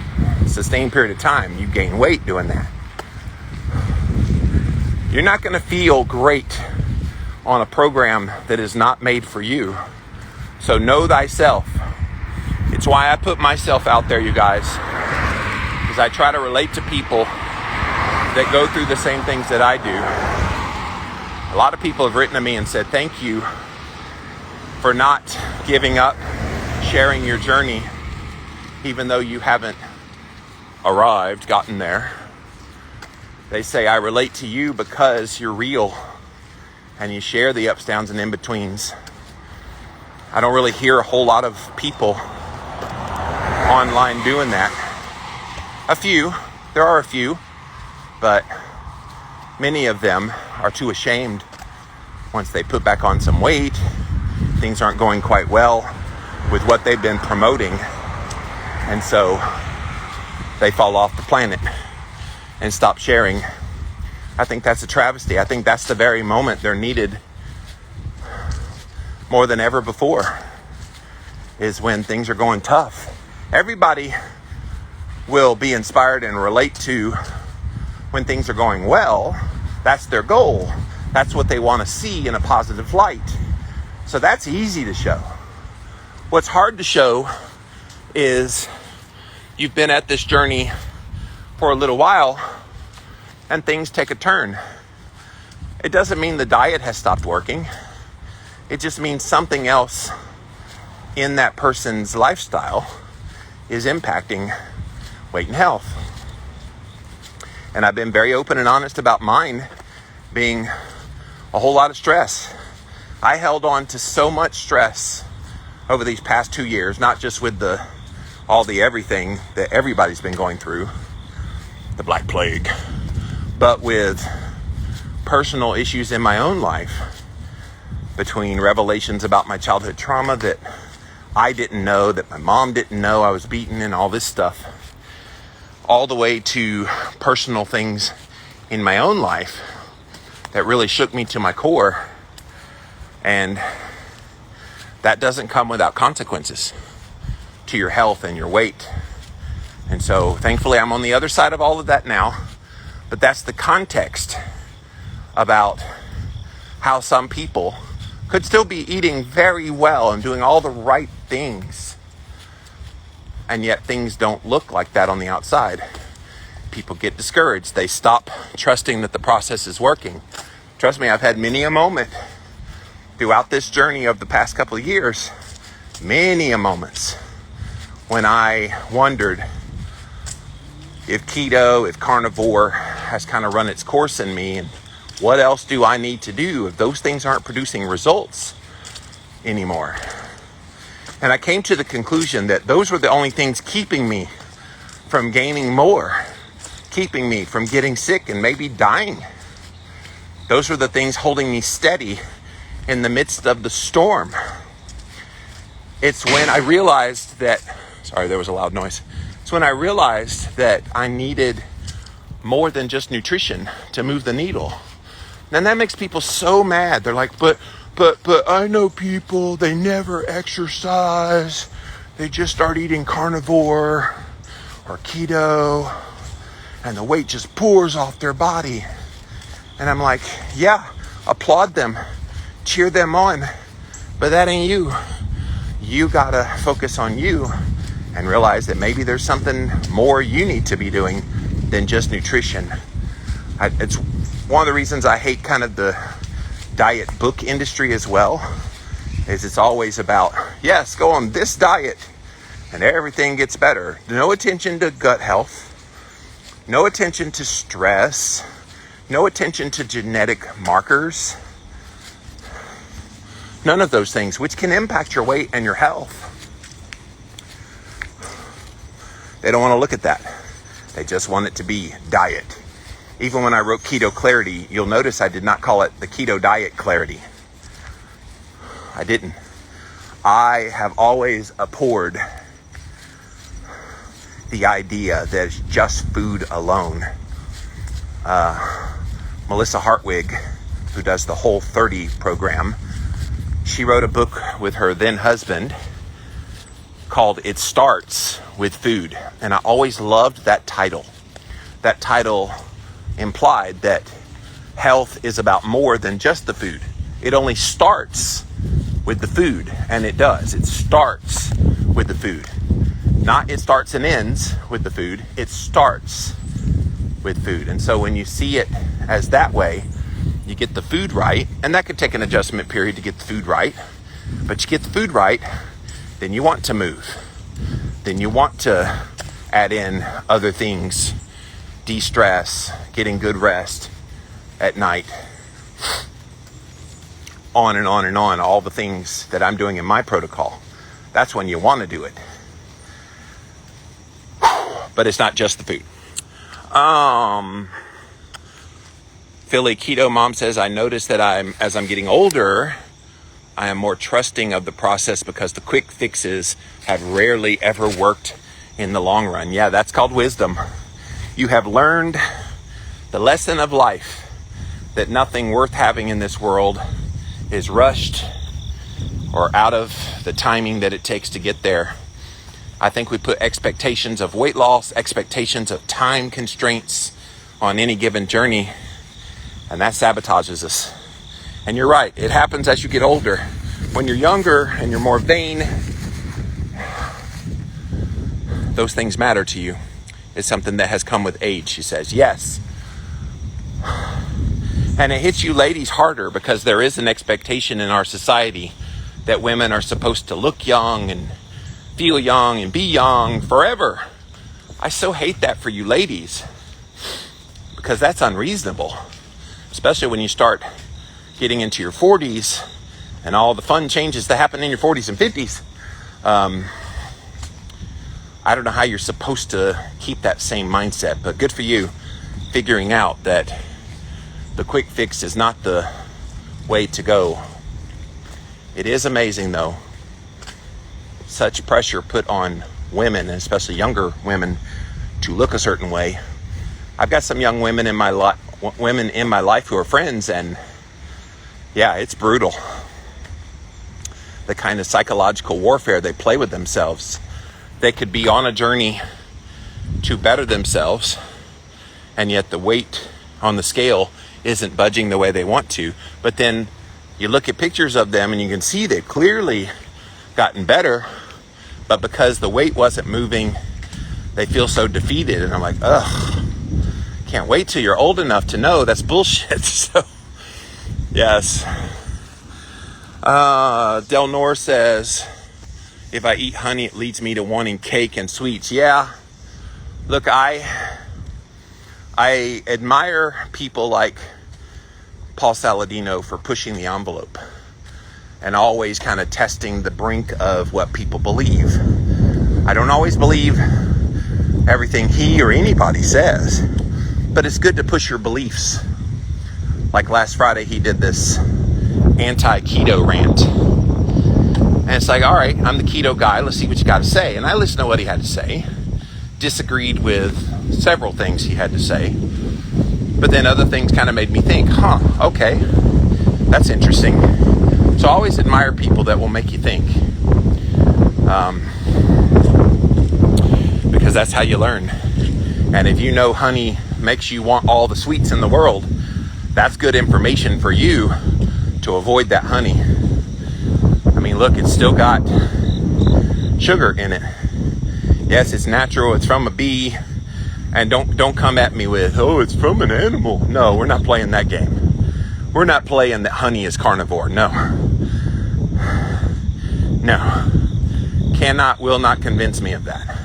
period of time. You gain weight doing that. You're not going to feel great on a program that is not made for you. So know thyself. It's why I put myself out there, you guys, because I try to relate to people that go through the same things that I do. A lot of people have written to me and said, thank you for not giving up, sharing your journey, even though you haven't gotten there. They say, I relate to you because you're real and you share the ups, downs, and in-betweens. I don't really hear a whole lot of people online doing that. There are a few, but many of them are too ashamed. Once they put back on some weight, things aren't going quite well with what they've been promoting, and so they fall off the planet and stop sharing. I think that's a travesty. I think that's the very moment they're needed more than ever before, is when things are going tough. Everybody will be inspired and relate to when things are going well. That's their goal. That's what they want to see in a positive light. So that's easy to show. What's hard to show is you've been at this journey for a little while and things take a turn. It doesn't mean the diet has stopped working. It just means something else in that person's lifestyle is impacting weight and health. And I've been very open and honest about mine being a whole lot of stress. I held on to so much stress over these past 2 years, not just with all the everything that everybody's been going through, the Black Plague, but with personal issues in my own life, between revelations about my childhood trauma that I didn't know, that my mom didn't know I was beaten, and all this stuff, all the way to personal things in my own life that really shook me to my core. And that doesn't come without consequences to your health and your weight. And so thankfully I'm on the other side of all of that now. But that's the context about how some people could still be eating very well and doing all the right things, and yet things don't look like that on the outside. People get discouraged. They stop trusting that the process is working. Trust me, I've had many a moment throughout this journey of the past couple of years, many a moments when I wondered if keto, if carnivore has kind of run its course in me, and what else do I need to do if those things aren't producing results anymore? And I came to the conclusion that those were the only things keeping me from gaining more, keeping me from getting sick and maybe dying. Those were the things holding me steady in the midst of the storm. It's when I realized that, sorry, there was a loud noise. It's when I realized that I needed more than just nutrition to move the needle. And that makes people so mad. They're like, but I know people, they never exercise. They just start eating carnivore or keto, and the weight just pours off their body. And I'm like, yeah, applaud them, cheer them on, but that ain't you. You gotta focus on you and realize that maybe there's something more you need to be doing than just nutrition. It's one of the reasons I hate kind of the diet book industry as well, is it's always about, yes, go on this diet and everything gets better. No attention to gut health, no attention to stress, no attention to genetic markers. None of those things, which can impact your weight and your health. They don't want to look at that. They just want it to be diet. Even when I wrote Keto Clarity, you'll notice I did not call it the Keto Diet Clarity. I didn't. I have always abhorred the idea that it's just food alone. Melissa Hartwig who does the Whole30 program. She wrote a book with her then husband called It Starts with Food. And I always loved that title. That title implied that health is about more than just the food. It only starts with the food, and it does. It starts with the food. Not it starts and ends with the food. It starts with food. And so when you see it as that way, you get the food right, and that could take an adjustment period to get the food right. But you get the food right, then you want to move. Then you want to add in other things, de-stress, getting good rest at night, on and on and on, all the things that I'm doing in my protocol. That's when you want to do it. But it's not just the food. Philly Keto Mom says, I notice that as I'm getting older, I am more trusting of the process because the quick fixes have rarely ever worked in the long run. Yeah, that's called wisdom. You have learned the lesson of life that nothing worth having in this world is rushed or out of the timing that it takes to get there. I think we put expectations of weight loss, expectations of time constraints on any given journey, and that sabotages us. And you're right, it happens as you get older. When you're younger and you're more vain, those things matter to you. It's something that has come with age, she says. Yes. And it hits you ladies harder because there is an expectation in our society that women are supposed to look young and feel young and be young forever. I so hate that for you ladies because that's unreasonable, especially when you start getting into your 40s and all the fun changes that happen in your 40s and 50s. I don't know how you're supposed to keep that same mindset, but good for you figuring out that the quick fix is not the way to go. It is amazing though, such pressure put on women, and especially younger women, to look a certain way. I've got some young women in my life who are friends, and yeah, it's brutal. The kind of psychological warfare they play with themselves. They could be on a journey to better themselves, and yet the weight on the scale isn't budging the way they want to. But then you look at pictures of them and you can see they've clearly gotten better, but because the weight wasn't moving, they feel so defeated. And I'm like, ugh, can't wait till you're old enough to know that's bullshit. So, yes. Del Nor says, if I eat honey, it leads me to wanting cake and sweets. Yeah. Look, I admire people like Paul Saladino for pushing the envelope and always kind of testing the brink of what people believe. I don't always believe everything he or anybody says, but it's good to push your beliefs. Like last Friday, he did this anti-keto rant. And it's like, all right, I'm the keto guy. Let's see what you got to say. And I listened to what he had to say. Disagreed with several things he had to say. But then other things kind of made me think, okay, that's interesting. So I always admire people that will make you think. Because that's how you learn. And if you know honey makes you want all the sweets in the world, that's good information for you to avoid that honey. I mean, look, it's still got sugar in it. Yes, it's natural. It's from a bee. And don't come at me with, oh, it's from an animal. No, we're not playing that game. We're not playing that honey is carnivore. No. Cannot, will not convince me of that.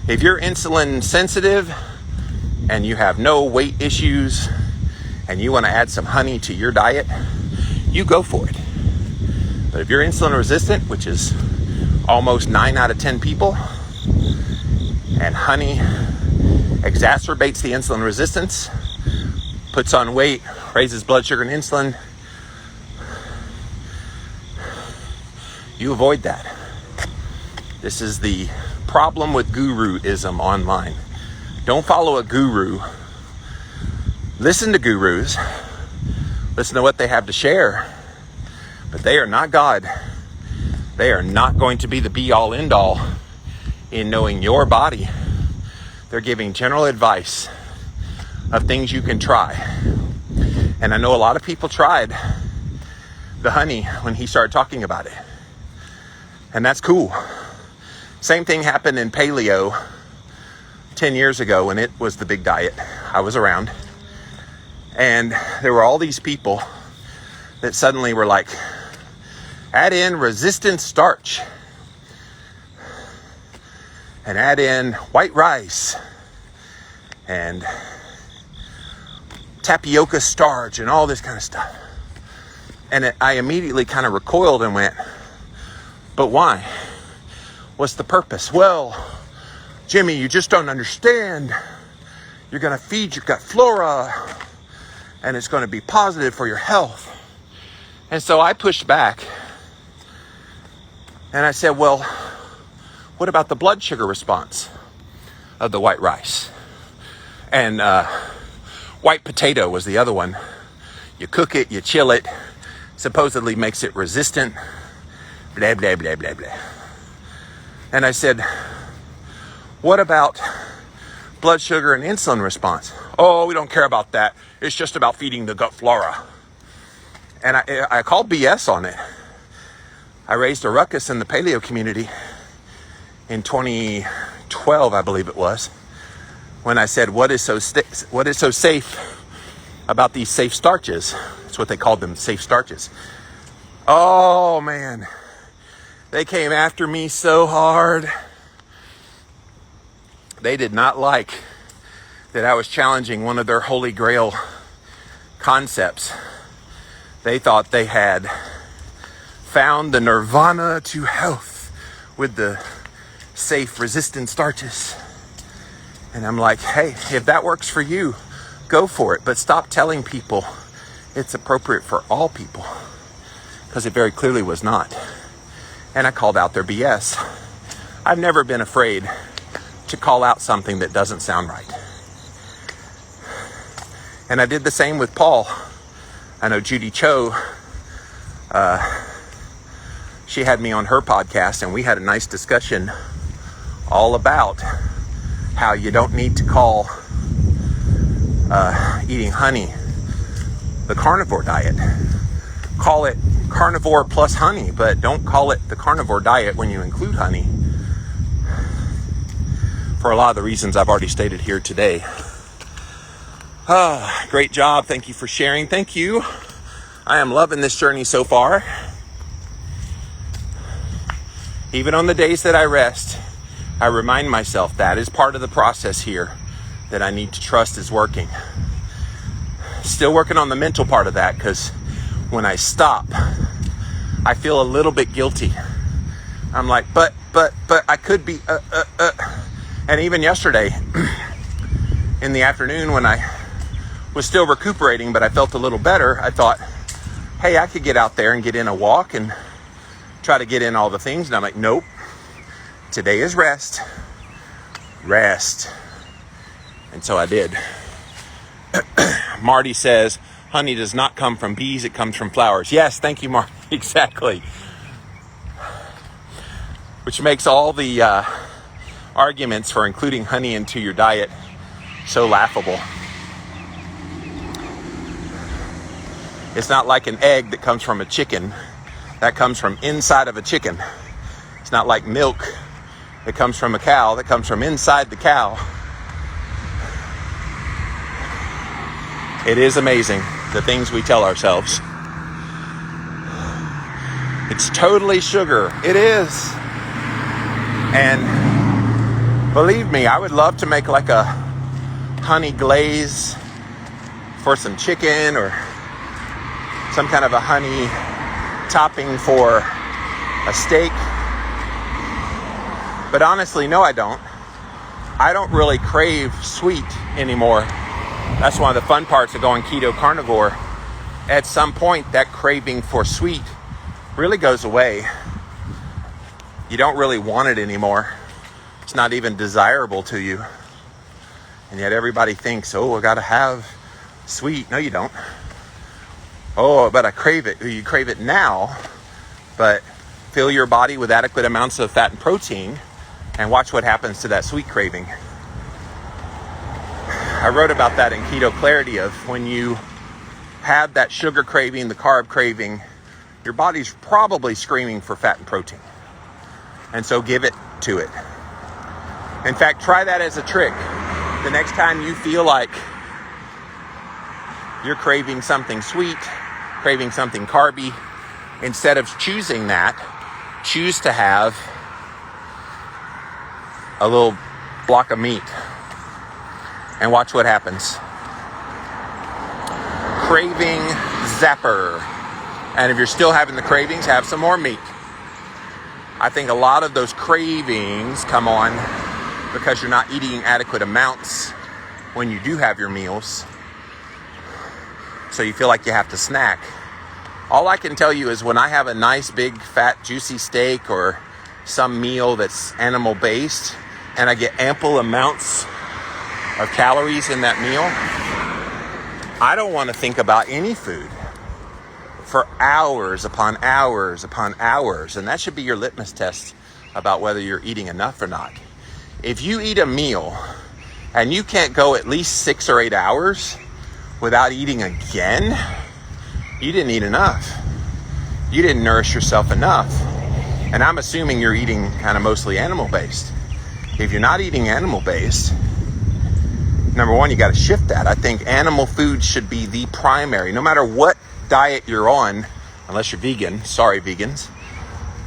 If you're insulin sensitive and you have no weight issues and you want to add some honey to your diet, you go for it. But if you're insulin resistant, which is almost 9 out of 10 people, and honey exacerbates the insulin resistance, puts on weight, raises blood sugar and insulin, you avoid that. This is the problem with guruism online. Don't follow a guru. Listen to gurus. Listen to what they have to share. But they are not God. They are not going to be the be-all, end-all in knowing your body. They're giving general advice of things you can try. And I know a lot of people tried the honey when he started talking about it. And that's cool. Same thing happened in paleo 10 years ago when it was the big diet. I was around. And there were all these people that suddenly were like, add in resistant starch. And add in white rice. And tapioca starch and all this kind of stuff. And I immediately kind of recoiled and went, but why? What's the purpose? Well, Jimmy, you just don't understand. You're going to feed your gut flora and it's going to be positive for your health. And so I pushed back and I said, well, what about the blood sugar response of the white rice? And white potato was the other one. You cook it, you chill it, supposedly makes it resistant, blah, blah, blah, blah, blah. And I said, what about blood sugar and insulin response? Oh, we don't care about that. It's just about feeding the gut flora. And I called BS on it. I raised a ruckus in the paleo community in 2012, I believe it was, when I said, what is so safe about these safe starches? That's what they called them, safe starches. Oh, man. They came after me so hard. They did not like that I was challenging one of their holy grail concepts. They thought they had found the nirvana to health with the safe resistant starches. And I'm like, hey, if that works for you, go for it. But stop telling people it's appropriate for all people, because it very clearly was not. And I called out their BS. I've never been afraid to call out something that doesn't sound right. And I did the same with Paul. I know Judy Cho, she had me on her podcast and we had a nice discussion all about how you don't need to call eating honey the carnivore diet. Call it carnivore plus honey, but don't call it the carnivore diet when you include honey, for a lot of the reasons I've already stated here today. Great job. Thank you for sharing. Thank you. I am loving this journey so far. Even on the days that I rest, I remind myself that is part of the process here that I need to trust is working. Still working on the mental part of that, because when I stop, I feel a little bit guilty. I'm like, but I could be, And even yesterday, in the afternoon when I was still recuperating, but I felt a little better, I thought, hey, I could get out there and get in a walk and try to get in all the things. And I'm like, nope, today is rest. Rest. And so I did. Marty says, honey does not come from bees, it comes from flowers. Yes, thank you, Marty. Exactly. Which makes all the arguments for including honey into your diet so laughable. It's not like an egg that comes from a chicken. That comes from inside of a chicken. It's not like milk that comes from a cow. That comes from inside the cow. It is amazing the things we tell ourselves. It's totally sugar. It is. And believe me, I would love to make like a honey glaze for some chicken, or some kind of a honey topping for a steak. But honestly, no, I don't. I don't really crave sweet anymore. That's one of the fun parts of going keto carnivore. At some point, that craving for sweet really goes away. You don't really want it anymore. It's not even desirable to you. And yet everybody thinks, oh, I gotta have sweet. No, you don't. Oh, but I crave it. You crave it now, but fill your body with adequate amounts of fat and protein and watch what happens to that sweet craving. I wrote about that in Keto Clarity of when you have that sugar craving, the carb craving, your body's probably screaming for fat and protein. And so give it to it. In fact, try that as a trick. The next time you feel like you're craving something sweet, craving something carby, instead of choosing that, choose to have a little block of meat and watch what happens. Craving zapper. And if you're still having the cravings, have some more meat. I think a lot of those cravings come on because you're not eating adequate amounts when you do have your meals. So you feel like you have to snack. All I can tell you is when I have a nice big fat juicy steak or some meal that's animal based and I get ample amounts of calories in that meal, I don't want to think about any food for hours upon hours upon hours. And that should be your litmus test about whether you're eating enough or not. If you eat a meal and you can't go at least 6 or 8 hours without eating again, you didn't eat enough. You didn't nourish yourself enough. And I'm assuming you're eating kind of mostly animal-based. If you're not eating animal-based, number one, you got to shift that. I think animal food should be the primary, no matter what diet you're on, unless you're vegan. Sorry, vegans.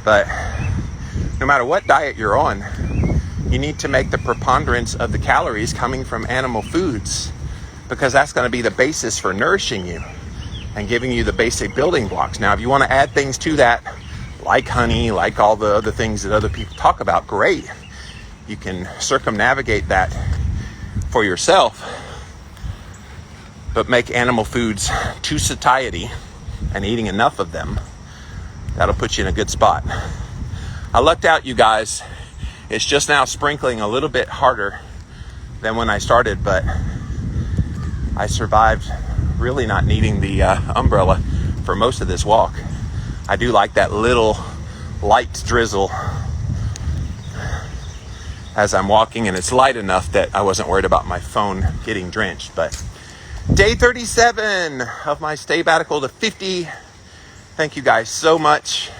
But no matter what diet you're on, you need to make the preponderance of the calories coming from animal foods, because that's going to be the basis for nourishing you and giving you the basic building blocks. Now, if you want to add things to that, like honey, like all the other things that other people talk about, great. You can circumnavigate that for yourself, but make animal foods to satiety and eating enough of them. That'll put you in a good spot. I lucked out, you guys. It's just now sprinkling a little bit harder than when I started, but I survived really not needing the umbrella for most of this walk. I do like that little light drizzle as I'm walking, and it's light enough that I wasn't worried about my phone getting drenched. But day 37 of my Stay Batical to 50. Thank you guys so much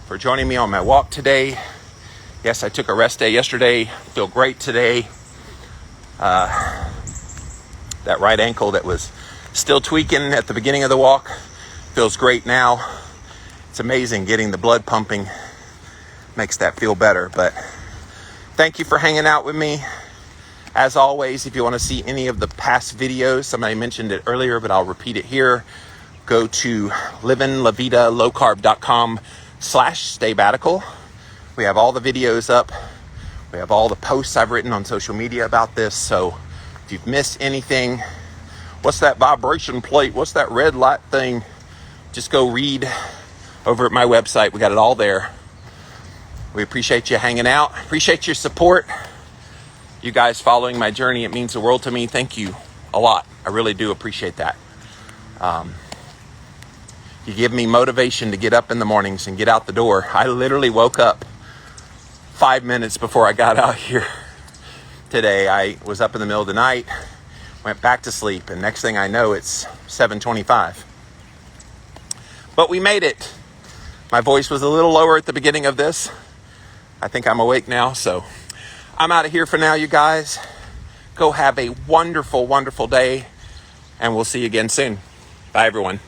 for joining me on my walk today. Yes, I took a rest day yesterday. Feel great today. That right ankle that was still tweaking at the beginning of the walk feels great now. It's amazing getting the blood pumping makes that feel better. But thank you for hanging out with me. As always, if you want to see any of the past videos, somebody mentioned it earlier, but I'll repeat it here. Go to livinlavida.lowcarb.com/staybatical. We have all the videos up. We have all the posts I've written on social media about this. So if you've missed anything, what's that vibration plate? What's that red light thing? Just go read over at my website. We got it all there. We appreciate you hanging out. Appreciate your support. You guys following my journey. It means the world to me. Thank you a lot. I really do appreciate that. You give me motivation to get up in the mornings and get out the door. I literally woke up 5 minutes before I got out here today. I was up in the middle of the night, went back to sleep, and next thing I know, it's 7:25. But we made it. My voice was a little lower at the beginning of this. I think I'm awake now, so I'm out of here for now, you guys. Go have a wonderful, wonderful day, and we'll see you again soon. Bye, everyone.